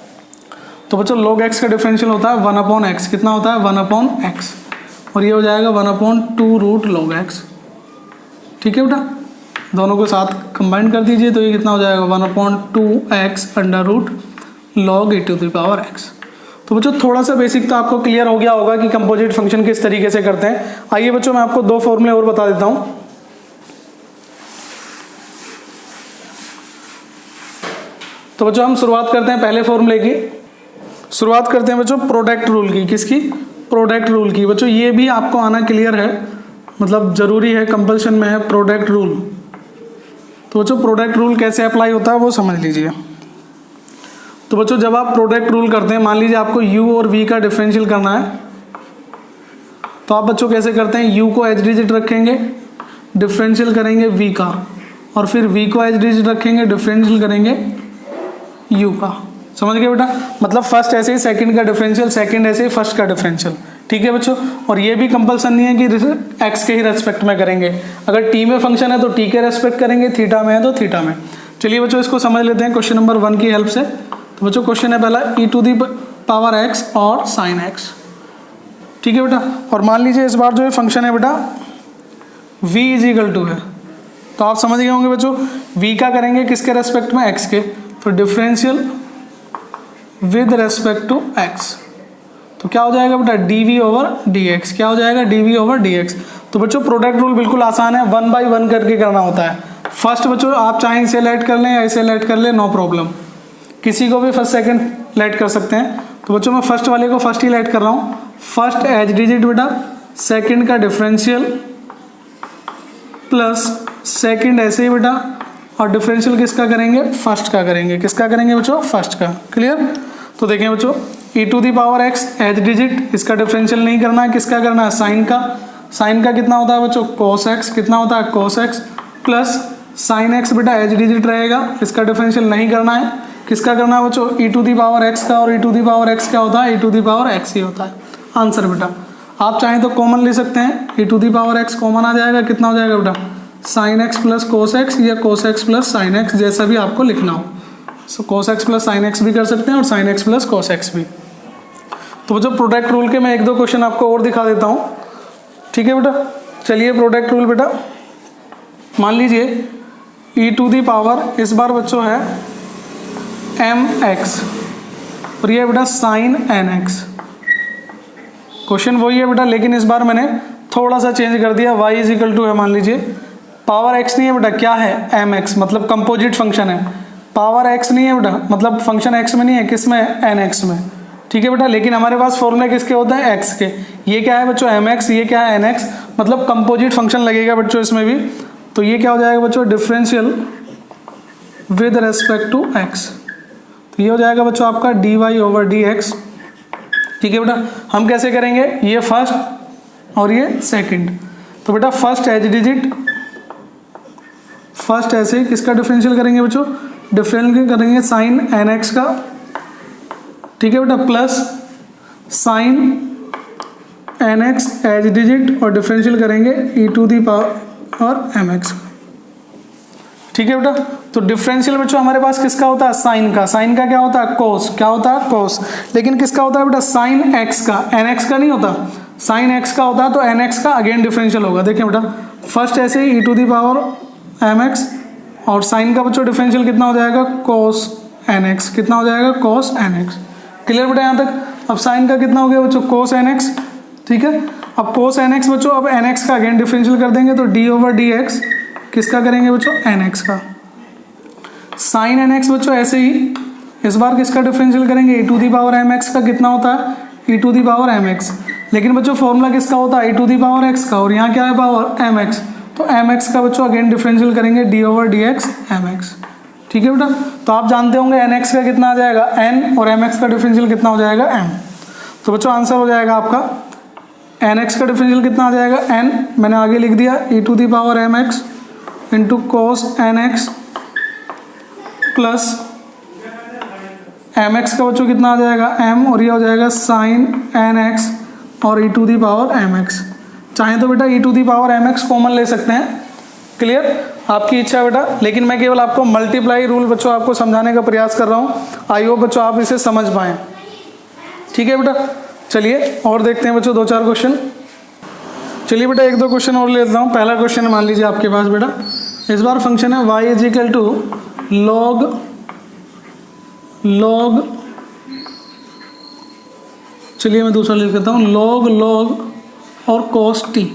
तो बच्चों log x का डिफरेंशियल होता है 1/x। कितना होता है, 1/x। और ये हो जाएगा 1/2√log x। ठीक है बेटा, दोनों को साथ कंबाइन कर दीजिए तो ये कितना हो जाएगा 1/2x√log(e⁻x)। तो बच्चों थोड़ा सा बेसिक तो आपको क्लियर हो गया होगा कि कंपोजिट फंक्शन किस तरीके से करते हैं। आइए बच्चों मैं आपको दो फॉर्मूले और बता देता हूं। तो बच्चों हम शुरुआत करते हैं पहले फॉर्मूले की, शुरुआत करते हैं बच्चों प्रोडक्ट रूल की। किसकी, प्रोडक्ट रूल की। बच्चों ये भी आपको आना क्लियर है, मतलब जरूरी है, कंपल्शन में है प्रोडक्ट रूल। तो बच्चों प्रोडक्ट रूल कैसे अप्लाई होता है वो समझ लीजिए। तो बच्चों जब आप प्रोडक्ट रूल करते हैं, मान लीजिए आपको u और v का डिफरेंशियल करना है, तो आप बच्चों कैसे करते हैं, u को एच डिजिट रखेंगे, डिफरेंशियल करेंगे v का, और फिर v को एच डिजिट रखेंगे, डिफरेंशियल करेंगे u का। समझ गए बेटा, मतलब फर्स्ट ऐसे ही सेकंड का डिफरेंशियल, सेकंड ऐसे ही फर्स्ट का डिफरेंशियल। ठीक है बच्चों, और ये भी कंपल्सन नहीं है कि x के ही रेस्पेक्ट में करेंगे। अगर t में फंक्शन है तो t के रेस्पेक्ट करेंगे, थीटा में है तो थीटा में। चलिए बच्चों इसको समझ लेते हैं क्वेश्चन नंबर 1 की हेल्प से। तो बच्चों क्वेश्चन है पहला e⁻x और sin x। ठीक है बेटा, और मान लीजिए इस बार जो है फंक्शन है बेटा v = है, तो आप समझ गए होंगे बच्चों v का करेंगे किसके रेस्पेक्ट में, x के, तो differential with respect to x। तो क्या हो जाएगा बेटा dv/dx। क्या हो जाएगा dv/dx। तो बच्चों प्रोडक्ट रूल बिल्कुल आसान है, 1 by 1 करके करना होता है। फर्स्ट बच्चों आप चाहे इसे लेट कर लें या इसे लेट कर लें, नो प्रॉब्लम, किसी को भी फर्स्ट सेकंड लेट कर सकते हैं। तो बच्चों मैं फर्स्ट वाले को फर्स्ट ही लेट कर रहा हूँ। फर्स्ट एच डिजिट बेटा, सेकंड का डिफरेंशियल प्लस सेकंड ऐसे ही बेटा, और डिफरेंशियल किसका करेंगे, फर्स्ट का करेंगे। किसका करेंगे बच्चों, फर्स्ट का। क्लियर। तो देखें बच्चों e⁻x एच डिजिट, इसका डिफरेंशियल नहीं करना है, किसका करना है, साइन का। साइन का कितना होता है बच्चों cos x, कितना होता है cos x, plus sign x बेटा एच डिजिट रहेगा, इसका डिफरेंशियल नहीं करना है, किसका करना है बच्चों e⁻x का। और e⁻x क्या होता है, e⁻x ही होता है आंसर बेटा। आप चाहें तो कॉमन ले सकते हैं, e⁻x कॉमन आ जाएगा, कितना हो जाएगा बेटा sin x plus cos x या cos x plus sin x, जैसा भी आपको लिखना हो। सो cos x plus sin x भी कर सकते हैं और sin x plus cos x भी। तो बच्चों प्रोडक्ट रूल के मैं एक दो क्वेश्चन आपको और दिखा देता हूँ। ठीक है बेटा, चलिए प्रोडक्ट रूल बेटा, मान लीजिए e⁻, इस बार बच्चों है mx और ये बेटा sin nx। क्वेश्चन वही है बेटा, लेकिन इस बार मैंने थोड़ा सा चेंज कर दिया, y = है, मान लीजिए पावर x नहीं है बेटा, क्या है mx, मतलब कंपोजिट फंक्शन है। पावर x नहीं है बेटा, मतलब फंक्शन x में नहीं है, किस में है, nx में। ठीक है बेटा, लेकिन हमारे पास फॉर्मूले किसके होते हैं, x के। ये क्या है बच्चों mx, ये क्या है nx, मतलब कंपोजिट फंक्शन लगेगा बच्चों इसमें भी। तो ये क्या हो जाएगा बच्चों, differential with respect to x। तो ये हो जाएगा बच्चों आपका dy/dx। ठीक है बेटा, हम कैसे करेंगे, ये फर्स्ट और ये सेकंड। तो बेटा फर्स्ट एच डिजिट, फर्स्ट ऐसे किसका डिफरेंशियल करेंगे बच्चों, डिफरेंशियल करेंगे साइन nx का। ठीक है बेटा, plus sign nx H digit और डिफरेंशियल करेंगे e⁻mx। ठीक है बेटा, तो डिफरेंशियल बच्चों हमारे पास किसका होता है, साइन का। साइन का क्या होता है, कोस। क्या होता है, कोस। लेकिन किसका होता है बेटा, साइन x का, nx का नहीं होता। साइन x का होता है तो nx का अगेन डिफरेंशियल होगा। देखिए बेटा फर्स्ट ऐसे ही e⁻mx और साइन का बच्चों डिफरेंशियल कितना हो जाएगा, cos nx। कितना हो जाएगा, cos nx। क्लियर बेटा यहाँ तक। अब साइन का कितना हो गया बच्चों, cos nx। ठीक है, अब cos nx बच्चों, अब nx का अगेन डिफरेंशियल कर देंगे तो d/dx, किसका करेंगे बच्चों, nx का। साइन nx बच्चों ऐसे ही, इस बार किसका डिफरेंशियल करेंगे, e⁻mx का। कितना होता है, e⁻mx। लेकिन बच्चों फॉर्मूला किसका होता है, e⁻x का, और यहाँ क्या है पावर mx, तो mx का बच्चों अगेन डिफरेंशियल करेंगे d/dx mx। ठीक है बेटा, तो आप जानते होंगे nx का कितना आ जाएगा n, और mx का डिफरेंशियल कितना हो जाएगा m। तो बच्चों आंसर हो जाएगा आपका nx का डिफरेंशियल कितना आ जाएगा n, मैंने आगे लिख दिया e⁻mx into cos nx plus mx का बच्चों कितना आ जाएगा m, और ये हो जाएगा sin nx और e⁻mx। चाहे तो बेटा e⁻mx कॉमन ले सकते हैं, क्लियर? आपकी इच्छा है बेटा, लेकिन मैं केवल आपको मल्टीप्लाई रूल बच्चों आपको समझाने का प्रयास कर रहा हूँ। आई होप बच्चों आप इसे समझ पाएँ। ठीक है बेटा, चलिए और देखते हैं बच्चों 2-4 क्वेश्चन। चलिए बेटा 1-2 क्वेश्चन और ले लेता हूँ। पहला क्वेश्चन मान लीजिए आपके पास बेटा, इस बार फंक्शन है y is equal to log, चलिए मैं दूसरा लिख देता हूँ, log और cos t।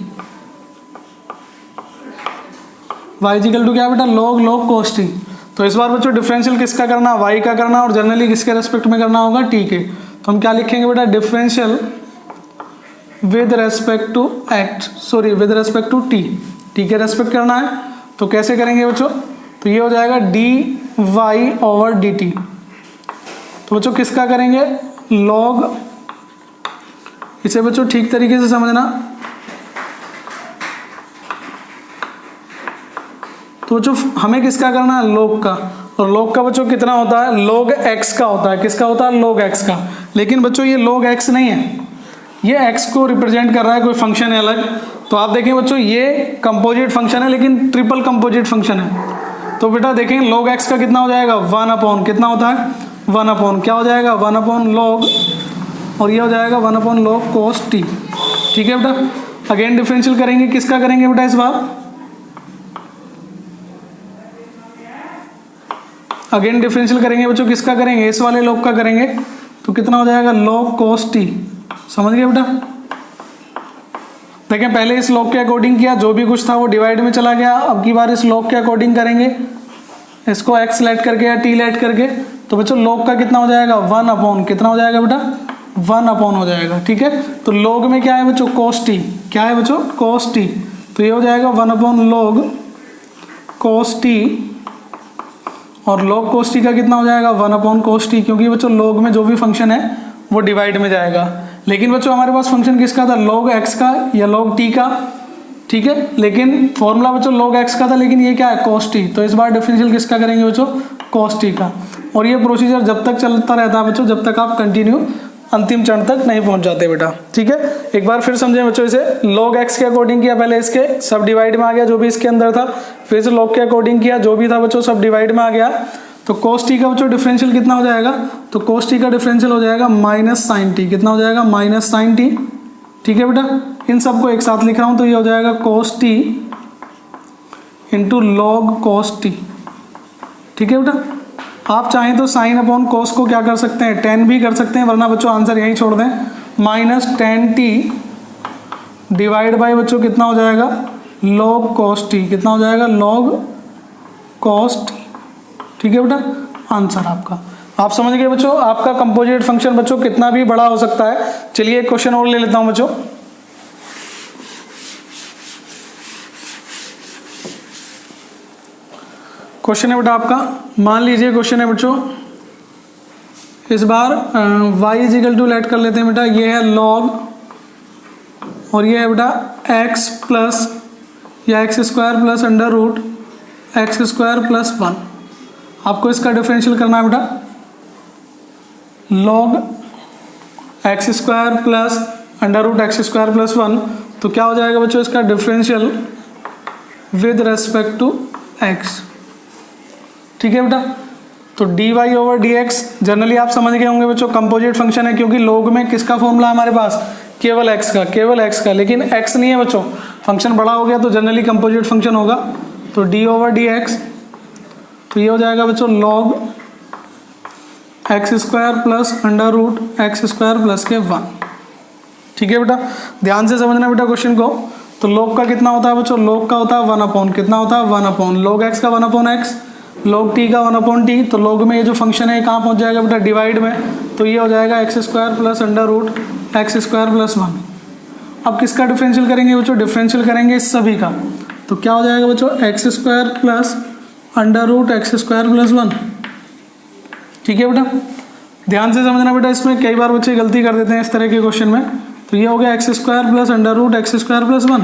y is equal to क्या बेटा, log cos t। तो इस बार बच्चों डिफरेंशियल किसका करना, y का करना, और जनरली किसके रेस्पेक्ट में करना होगा, t के। तो हम क्या लिखेंगे बेटा, differential with respect to with respect to t के रेस्पेक्ट करना है। तो कैसे करेंगे बच्चों, तो ये हो जाएगा dy ओवर dt। तो बच्चों किसका करेंगे, log, इसे बच्चों ठीक तरीके से समझना। तो बच्चों हमें किसका करना है, log का, और log का बच्चों कितना होता है, log x का होता है। किसका होता है, log x का। लेकिन बच्चों ये log x नहीं है, ये x को रिप्रेजेंट कर रहा है, कोई फंक्शन है अलग। तो आप देखें बच्चों ये कंपोजिट फंक्शन है, लेकिन ट्रिपल कंपोजिट फंक्शन है। तो बेटा देखें log x का कितना हो जाएगा, 1/, कितना होता है, 1/, क्या हो जाएगा, 1/log, और ये हो जाएगा 1/log cos t। ठीक है बेटा, अगेन डिफरेंशियल करेंगे, किसका करेंगे बेटा, इस बार अगेन डिफरेंशियल करेंगे बच्चों, किसका करेंगे, इस वाले log का करेंगे। तो कितना हो जाएगा, log cos t। समझ गए बेटा? देखें पहले इस log के अकॉर्डिंग किया, जो भी कुछ था वो डिवाइड में चला गया। अब की बार इस log के अकॉर्डिंग करेंगे, इसको x लेट करके या t लेट करके। तो बच्चों log का कितना हो जाएगा, 1/, कितना हो जाएगा बेटा, 1/, हो जाएगा। ठीक है, तो log में क्या है बच्चों, cos t, क्या है बच्चों, cos t। तो ये हो जाएगा 1/log cos t, और log cos t का कितना हो जाएगा, 1/cos t, क्योंकि बच्चों log में जो भी फंक्शन है वो डिवाइड में जाएगा। लेकिन बच्चों हमारे पास फंक्शन किसका था, log x का या log t का। ठीक है, लेकिन फॉर्मूला बच्चों log x का था, लेकिन ये क्या है, cos t। तो इस बार डिफरेंशियल किसका करेंगे बच्चों, cos t का। और ये प्रोसीजर जब तक चलता रहता है बच्चों, जब तक आप कंटिन्यू अंतिम चरण तक नहीं पहुंच जाते बेटा। ठीक है, एक बार फिर समझें बच्चों इसे, log x के अकॉर्डिंग किया, पहले इसके सब डिवाइड में आ गया जो भी इसके अंदर था, फिर से log के अकॉर्डिंग किया, जो भी था बच्चों सब डिवाइड में आ गया। तो cos t का बच्चों डिफरेंशियल कितना हो जाएगा, तो cos t का डिफरेंशियल हो जाएगा -sin t। कितना हो जाएगा, -sin t। ठीक है बेटा, इन सबको एक साथ लिख रहा हूं, तो ये हो जाएगा cos t into log cos t। ठीक है बेटा, आप चाहें तो sin अपॉन cos को क्या कर सकते हैं, tan भी कर सकते हैं, वरना बच्चों आंसर यहीं छोड़ दें, -tan t डिवाइड बाय बच्चों कितना हो जाएगा, log cos t। कितना हो जाएगा, log cos t। ठीक है बेटा, आंसर आपका। आप समझ गए बच्चों, आपका कंपोजिट फंक्शन बच्चों कितना भी बड़ा हो सकता है। चलिए एक क्वेश्चन और ले लेता हूं बच्चों। क्वेश्चन है बेटा आपका, मान लीजिए क्वेश्चन है बच्चों, इस बार y is equal to let कर लेते हैं बेटा, ये है log, और ये है बेटा x प्लस या x² plus under root x² plus 1। आपको इसका डिफरेंशियल करना है बेटा, log x² plus under root x² plus 1। तो क्या हो जाएगा बच्चों इसका differential with respect to x। ठीक है बेटा, तो dy ओवर dx जनरली आप समझ गए होंगे बच्चों, कंपोजिट फंक्शन है, क्योंकि log में किसका फॉर्मूला हमारे पास, केवल x का, लेकिन x नहीं है बच्चों, फंक्शन बड़ा हो गया तो जनरली कंपोजिट फंक्शन होगा। तो d ओवर dx, तो ये हो जाएगा बच्चों log x² plus under root x² plus के 1। ठीक है बेटा, ध्यान से समझना बेटा क्वेश्चन को। तो log का कितना होता है बच्चों, log का होता है 1/, कितना होता है 1/, log x का 1/x, log t का 1/t। तो log में ये जो फंक्शन है कहाँ पहुँच जाएगा बेटा, डिवाइड में। तो ये हो जाएगा x² plus under root x² plus 1। अब किसका डिफरेंशियल करेंगे बच्चों, डिफरेंशियल करेंगे इस सभी का। तो क्या हो जाएगा बच्चों, x² plus under root x² plus 1। ठीक है बेटा, ध्यान से समझना बेटा, इसमें कई बार बच्चे गलती कर देते हैं इस तरह के क्वेश्चन में। तो ये हो गया x² plus under root x² plus 1।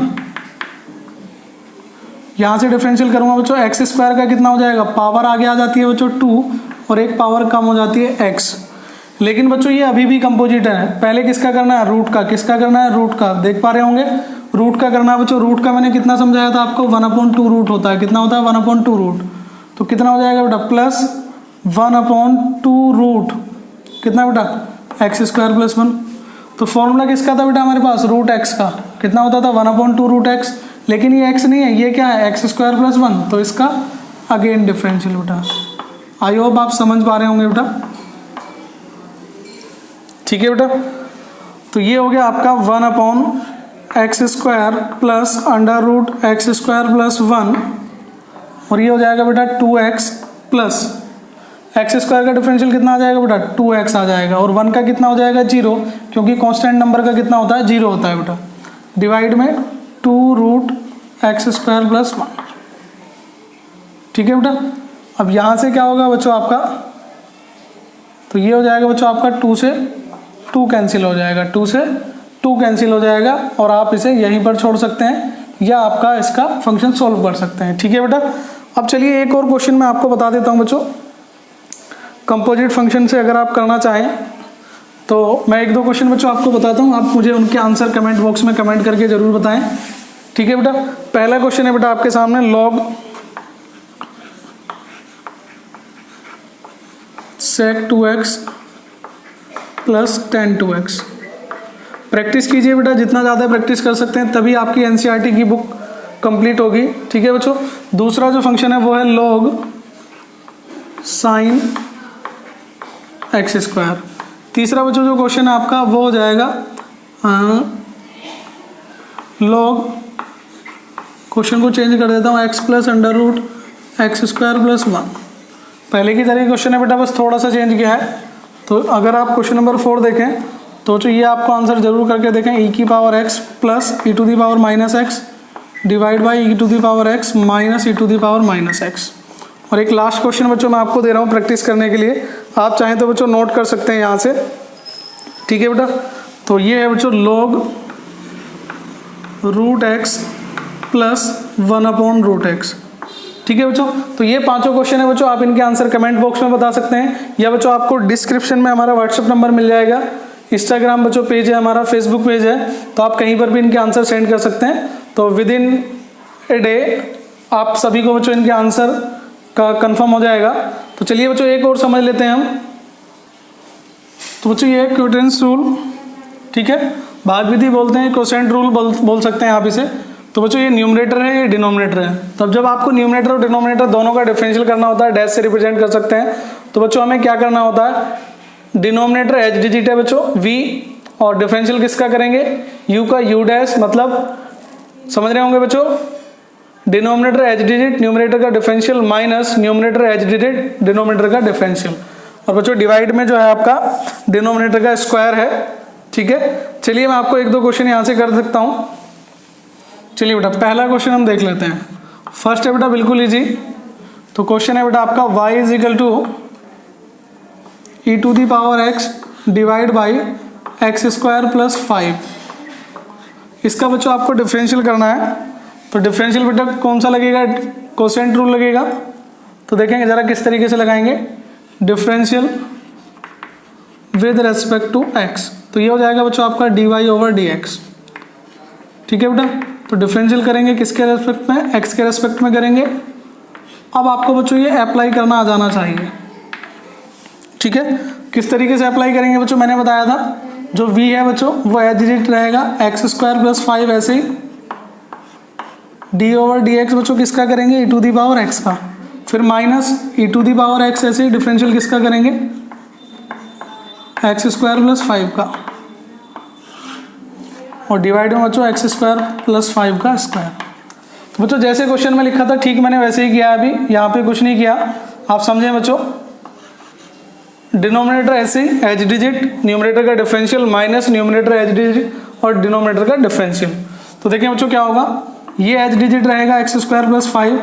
यहाँ से डिफरेंशियल करूंगा बच्चों, x² का कितना हो जाएगा, पावर आगे आ जाती है बच्चों 2, और एक पावर कम हो जाती है x। लेकिन बच्चों ये अभी भी कंपोजिट है, पहले किसका करना है, रूट का। किसका करना है, रूट का। देख पा रहे होंगे रूट का करना है बच्चों, रूट का मैंने कितना समझाया था आपको, 1/2 रूट होता है, कितना होता है 1/2 रूट, तो कितना हो जाएगा बेटा प्लस 1/2 रूट कितना बेटा एक्स स्क्वायर प्लस 1। तो फॉर्मूला किसका था बेटा हमारे पास, रूट एक्स का, कितना होता था 1/2 रूट एक्स, लेकिन ये एक्स नहीं है, ये क्या है एक्स स्क्वायर प्लस 1, तो इसका अगेन डिफरेंशियल बेटा। आई होप आप समझ पा रहे होंगे बेटा, ठीक है बेटा। तो ये हो गया आपका 1/x square plus √x square plus 1, और ये हो जाएगा बेटा 2x प्लस एक्स स्क्वायर का डिफरेंशियल कितना आ जाएगा बेटा 2x आ जाएगा, और 1 का कितना हो जाएगा 0, क्योंकि कांस्टेंट नंबर का कितना होता है 0 होता है बेटा, डिवाइड में 2√x स्क्वायर प्लस 1, ठीक है बेटा। अब यहाँ से क्या होगा बच्चों आपका, तो ये हो जाएगा बच्चों आपका 2 से 2 कैंसिल हो जाएगा, 2 से 2 कैंसिल हो जाएगा, और आप इसे यहीं पर छोड़ सकते हैं या आपका इसका फंक्शन सॉल्व कर सकते हैं, ठीक है बेटा। अब चलिए एक और क्वेश्चन मैं आपको बता देता हूँ बच्चों, कंपोजिट फंक्शन से अगर आप करना चाहें तो मैं 1-2 क्वेश्चन बच्चों आपको बताता हूँ, आप मुझे उनके आंसर कमेंट बॉक्स में कमेंट करके ज़रूर बताएं, ठीक है बेटा। पहला क्वेश्चन है बेटा आपके सामने, log sec 2x plus tan 2x। Practice कीजिए बेटा, जितना ज़्यादा प्रैक्टिस कर सकते हैं तभी आपकी एनसीईआरटी की बुक कंप्लीट होगी, ठीक है बच्चों। दूसरा जो फंक्शन है वो है log sin x स्क्वायर। तीसरा बच्चों जो क्वेश्चन है आपका वो हो जाएगा log, क्वेश्चन को चेंज कर देता हूँ, x plus √x square plus 1। पहले की तरह क्वेश्चन है बेटा, बस थोड़ा सा चेंज किया है। तो अगर आप क्वेश्चन नंबर 4 देखें तो ये आपको आंसर जरूर करके देखें, e की power x plus e to the power minus x divide by e to the power x minus e to the power minus x. और एक लास्ट क्वेश्चन बच्चों मैं आपको दे रहा हूँ प्रैक्टिस करने के लिए, आप चाहें तो बच्चों नोट कर सकते हैं यहाँ से, ठीक है बेटा। तो ये है बच्चों log √x प्लस 1/√x, ठीक है बच्चों। तो ये 5 क्वेश्चन है बच्चों, आप इनके आंसर कमेंट बॉक्स में बता सकते हैं, या बच्चों आपको डिस्क्रिप्शन में हमारा व्हाट्सएप नंबर मिल जाएगा, इंस्टाग्राम बच्चों पेज है हमारा, फेसबुक पेज है, तो आप कहीं पर भी इनके आंसर सेंड कर सकते हैं। तो विद इन ए डे आप सभी को बच्चों इनके आंसर का कंफर्म हो जाएगा। तो चलिए बच्चों एक और समझ लेते हैं हम। तो बच्चों ये क्वोटेंस रूल, ठीक है, भाग विधि बोलते हैं, क्वोशेंट रूल बोल सकते हैं आप इसे। तो बच्चों ये न्यूमरेटर है, ये डिनोमिनेटर है। तब जब आपको न्यूमरेटर और डिनोमिनेटर दोनों का डिफरेंशियल करना होता है, डैश से रिप्रेजेंट कर सकते हैं। तो बच्चों हमें क्या करना होता है, डिनोमिनेटर एच डिजिट है बच्चों v, और डिफरेंशियल किसका करेंगे u का, u डैश, मतलब समझ रहे होंगे बच्चों, डिनोमिनेटर एच डिजिट न्यूमरेटर का differential minus numerator H digit denominator का डिफरेंशियल, और बच्चों डिवाइड में जो है आपका डिनोमिनेटर का स्क्वायर है, ठीक है। चलिए मैं आपको 1-2 क्वेश्चन यहाँ से कर सकता हूँ। चलिए बेटा पहला क्वेश्चन हम देख लेते हैं। फर्स्ट है बेटा बिल्कुल इजी, तो क्वेश्चन है बेटा आपका y is equal to e to the power x divide by x square plus 5। इसका बच्चों आपको डिफरेंशियल करना है। तो डिफरेंशियल बेटा कौन सा लगेगा, क्वोशेंट रूल लगेगा। तो देखेंगे ज़रा किस तरीके से लगाएंगे, differential with respect to x। तो ये हो जाएगा बच्चों आपका dy/dx, ठीक है बेटा। तो डिफरेंशियल करेंगे किसके रेस्पेक्ट में, x के रेस्पेक्ट में करेंगे। अब आपको बच्चों ये अप्लाई करना आ जाना चाहिए, ठीक है। किस तरीके से अप्लाई करेंगे बच्चों, मैंने बताया था जो v है बच्चों वो एच डिजिट रहेगा, एक्स स्क्वायर प्लस 5 ऐसे ही, d/dx बच्चों किसका करेंगे, e to the power x का, फिर minus e to the power x ऐसे ही, डिफरेंशियल किसका करेंगे, एक्स स्क्वायर प्लस 5 का, और डिवाइड में बच्चों एक्स स्क्वायर प्लस 5 का स्क्वायर। तो बच्चों जैसे क्वेश्चन में लिखा था ठीक मैंने वैसे ही किया, अभी यहाँ पे कुछ नहीं किया, आप समझें बच्चों। डिनोमिनेटर ऐसे ही एच डिजिट न्यूमरेटर का differential minus numerator H digit और डिनोमिनेटर का डिफरेंशियल। तो देखिए बच्चों क्या होगा, ये एच डिजिट रहेगा एक्स स्क्वायर प्लस 5,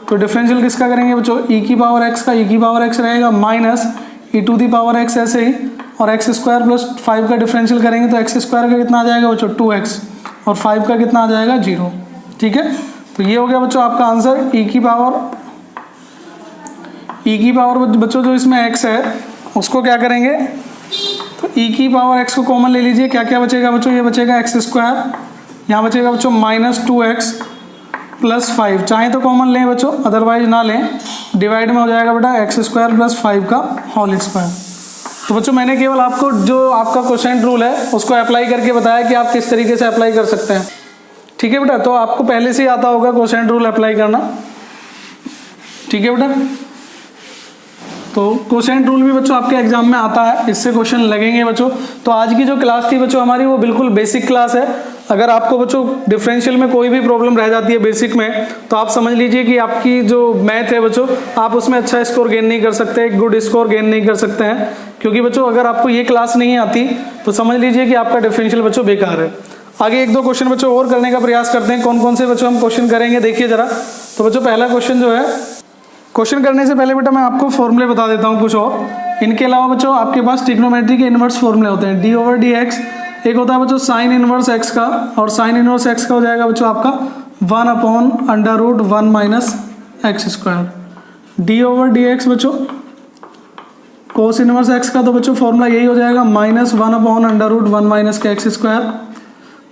तो डिफरेंशियल किसका करेंगे बच्चों, ई की पावर एक्स का, ई की पावर एक्स रहेगा minus e to the power x ऐसे ही, और एक्स स्क्वायर प्लस 5 का डिफरेंशियल करेंगे तो एक्स स्क्वायर का कितना आ जाएगा बच्चों 2x, और 5 का कितना आ जाएगा 0, ठीक है। तो ये हो गया बच्चों आपका आंसर, ई की पावर बच्चों जो इसमें x है उसको क्या करेंगे, तो e की पावर x को कॉमन ले लीजिए, क्या क्या बचेगा बच्चों, ये बचेगा एक्स स्क्वायर, यहाँ बचेगा बच्चों -2x + 5, चाहे तो कॉमन लें बच्चों, अदरवाइज ना लें। डिवाइड में हो जाएगा बेटा x² + 5 का होल स्क्वायर। तो बच्चों मैंने केवल आपको जो आपका क्वोशिएंट रूल है उसको अप्लाई करके बताया कि आप किस तरीके से अप्लाई कर सकते हैं। ठीक है बेटा, तो आपको पहले से ही आता होगा क्वोशिएंट रूल अप्लाई करना। ठीक है बेटा, तो क्वोशिएंट रूल भी बच्चों आपके एग्जाम में आता है, इससे क्वेश्चन लगेंगे बच्चों। तो आज की जो क्लास थी बच्चों हमारी वो बिल्कुल बेसिक क्लास है। अगर आपको बच्चों डिफरेंशियल में कोई भी प्रॉब्लम रह जाती है बेसिक में, तो आप समझ लीजिए कि आपकी जो मैथ है बच्चों, आप उसमें अच्छा स्कोर गेन नहीं कर सकते, एक गुड स्कोर गेन नहीं कर सकते हैं। क्योंकि बच्चों अगर आपको ये क्लास नहीं आती तो समझ लीजिए कि आपका डिफरेंशियल बच्चों बेकार है। आगे 1-2 क्वेश्चन बच्चों और करने का प्रयास करते हैं। कौन कौन से बच्चों हम क्वेश्चन करेंगे देखिए जरा। तो बच्चों पहला क्वेश्चन जो है, क्वेश्चन करने से पहले बेटा मैं आपको फॉर्मूले बता देता हूँ कुछ और। इनके अलावा बच्चों आपके पास ट्रिग्नोमेट्री के इनवर्स फॉर्मूले होते हैं। d/dx एक होता है बच्चों sin इनवर्स x का, और sin इनवर्स x का हो जाएगा बच्चों आपका 1/√1 - x²। d/dx बच्चों cos इनवर्स x का, तो बच्चों फॉर्मूला यही हो जाएगा -1/√1 - x²।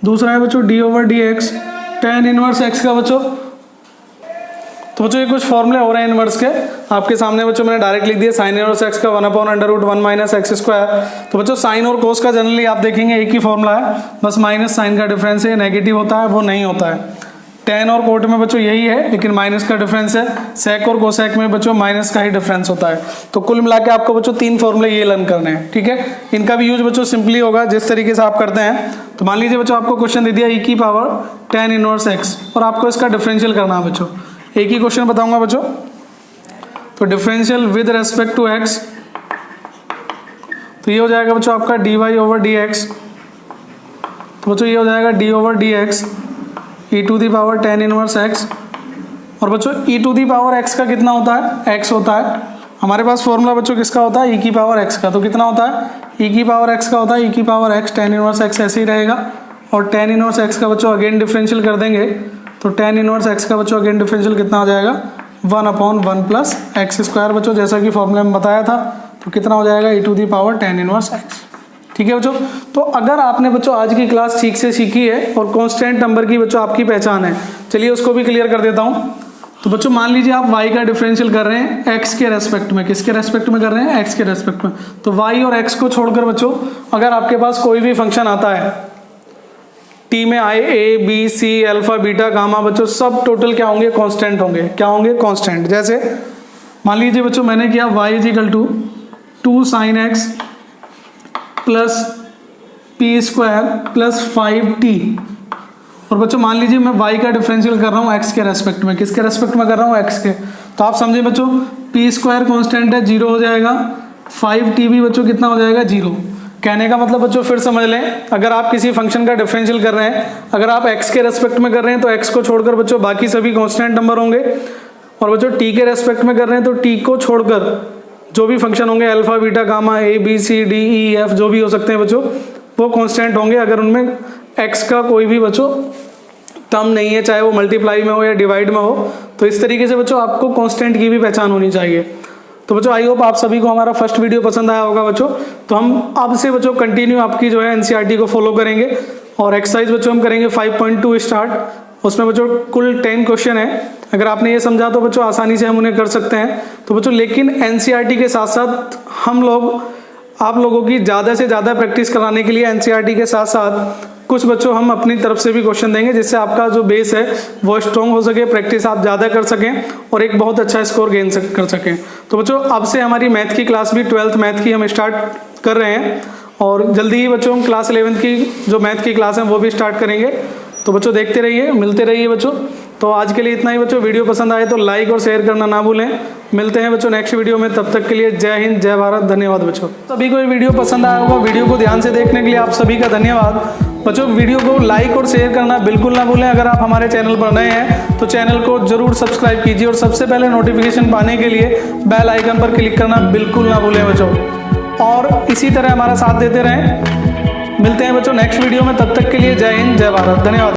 दूसरा है बच्चों d/dx tan इनवर्स x का बच्चों। तो बच्चों ये कुछ फॉर्मूले हो रहे हैं इनवर्स के आपके सामने बच्चों, मैंने डायरेक्ट लिख दिया sin इनवर्स x का 1/√1 - x²। तो बच्चों साइन और कोस का जनरली आप देखेंगे एक ही फॉर्मूला है, बस माइनस साइन का डिफरेंस है, नेगेटिव होता है वो नहीं होता है। टेन और कोट में बच्चों यही है, लेकिन माइनस का डिफरेंस है। सेक और कोसेक में बच्चों माइनस का ही डिफरेंस होता है। तो कुल मिला के आपको बच्चों 3 फॉर्मूले ये लर्न करने हैं। ठीक है, इनका भी यूज बच्चों सिंपली होगा जिस तरीके से आप करते हैं। तो मान लीजिए बच्चों आपको क्वेश्चन दे दिया e⁻ tan इनवर्स x, और आपको इसका डिफरेंशियल करना है बच्चों। एक ही क्वेश्चन बताऊंगा बच्चों। तो differential with respect to x, तो ये हो जाएगा बच्चों आपका dy/dx। तो बच्चों ये हो जाएगा d/dx e⁻ tan inverse x। और बच्चों e⁻x का कितना होता है, x होता है। हमारे पास फॉर्मूला बच्चों किसका होता है, e⁻x का। तो कितना होता है, e⁻x का होता है e⁻x tan इनवर्स x, ऐसे ही रहेगा। और tan इनवर्स x का बच्चों अगेन डिफरेंशियल कर देंगे, तो tan इनवर्स x का बच्चों अगेन डिफरेंशियल कितना हो जाएगा, 1/1 + x² बच्चों, जैसा कि फॉर्मूले में बताया था। तो कितना हो जाएगा e⁻ tan इनवर्स x। ठीक है बच्चों, तो अगर आपने बच्चों आज की क्लास ठीक से सीखी है और कांस्टेंट नंबर की बच्चों आपकी पहचान है, चलिए उसको भी क्लियर कर देता हूँ। तो बच्चों मान लीजिए आप y का डिफरेंशियल कर रहे हैं x के रेस्पेक्ट में। किसके रेस्पेक्ट में कर रहे हैं, x के रेस्पेक्ट में। तो y और x को छोड़कर बच्चों अगर आपके पास कोई भी फंक्शन आता है, t में i a b c alpha beta gamma बच्चों, सब टोटल क्या होंगे, कांस्टेंट होंगे। क्या होंगे, कांस्टेंट। जैसे मान लीजिए बच्चों मैंने किया y = 2 sin x + p² + 5t। और बच्चों मान लीजिए मैं y का डिफरेंशियल कर रहा हूँ x के रेस्पेक्ट में। किसके रेस्पेक्ट में कर रहा हूँ, x के। तो आप समझे बच्चों p² कांस्टेंट है, 0 हो जाएगा। 5t भी बच्चों कितना हो जाएगा, 0। कहने का मतलब बच्चों फिर समझ लें, अगर आप किसी फंक्शन का डिफरेंशियल कर रहे हैं, अगर आप x के रेस्पेक्ट में कर रहे हैं तो x को छोड़कर बच्चों बाकी सभी कांस्टेंट नंबर होंगे। और बच्चों t के रेस्पेक्ट में कर रहे हैं तो t को छोड़कर जो भी फंक्शन होंगे, alpha beta gamma a b c d e f जो भी हो सकते हैं बच्चों, वो कांस्टेंट होंगे अगर उनमें x का कोई भी बच्चों टर्म नहीं है, चाहे वो मल्टीप्लाई में हो या डिवाइड में हो। तो इस तरीके से बच्चों आपको कांस्टेंट की भी पहचान होनी चाहिए। तो बच्चों आई होप आप सभी को हमारा फर्स्ट वीडियो पसंद आया होगा बच्चों। तो हम अब से बच्चों कंटिन्यू आपकी जो है एनसीईआरटी को फॉलो करेंगे, और एक्सरसाइज बच्चों हम करेंगे 5.2 स्टार्ट। उसमें बच्चों कुल 10 क्वेश्चन है। अगर आपने ये समझा तो बच्चों आसानी से हम उन्हें कर सकते हैं। तो बच्चों लेकिन एनसीईआरटी के साथ साथ हम लोग आप लोगों की ज़्यादा से ज़्यादा प्रैक्टिस कराने के लिए एनसीईआरटी के साथ साथ कुछ बच्चों हम अपनी तरफ से भी क्वेश्चन देंगे, जिससे आपका जो बेस है वो स्ट्रॉन्ग हो सके, प्रैक्टिस आप ज़्यादा कर सकें और एक बहुत अच्छा स्कोर गेन कर सकें। तो बच्चों अब से हमारी मैथ की क्लास भी 12th मैथ की हम स्टार्ट कर रहे हैं, और जल्दी ही बच्चों हम क्लास 11th की जो मैथ की क्लास है वो भी स्टार्ट करेंगे। तो बच्चों देखते रहिए, मिलते रहिए बच्चों। तो आज के लिए इतना ही बच्चों। वीडियो पसंद आए तो लाइक और शेयर करना ना भूलें। मिलते हैं बच्चों नेक्स्ट वीडियो में, तब तक के लिए जय हिंद, जय भारत, धन्यवाद बच्चों। सभी को ये वीडियो पसंद आया होगा। वीडियो को ध्यान से देखने के लिए आप सभी का धन्यवाद बच्चों। वीडियो को लाइक और शेयर करना बिल्कुल ना भूलें। अगर आप हमारे चैनल पर नए हैं तो चैनल को जरूर सब्सक्राइब कीजिए, और सबसे पहले नोटिफिकेशन पाने के लिए बेल आइकन पर क्लिक करना बिल्कुल ना भूलें बच्चों। और इसी तरह हमारा साथ देते रहें। मिलते हैं बच्चों नेक्स्ट वीडियो में, तब तक के लिए जय हिंद, जय भारत, धन्यवाद।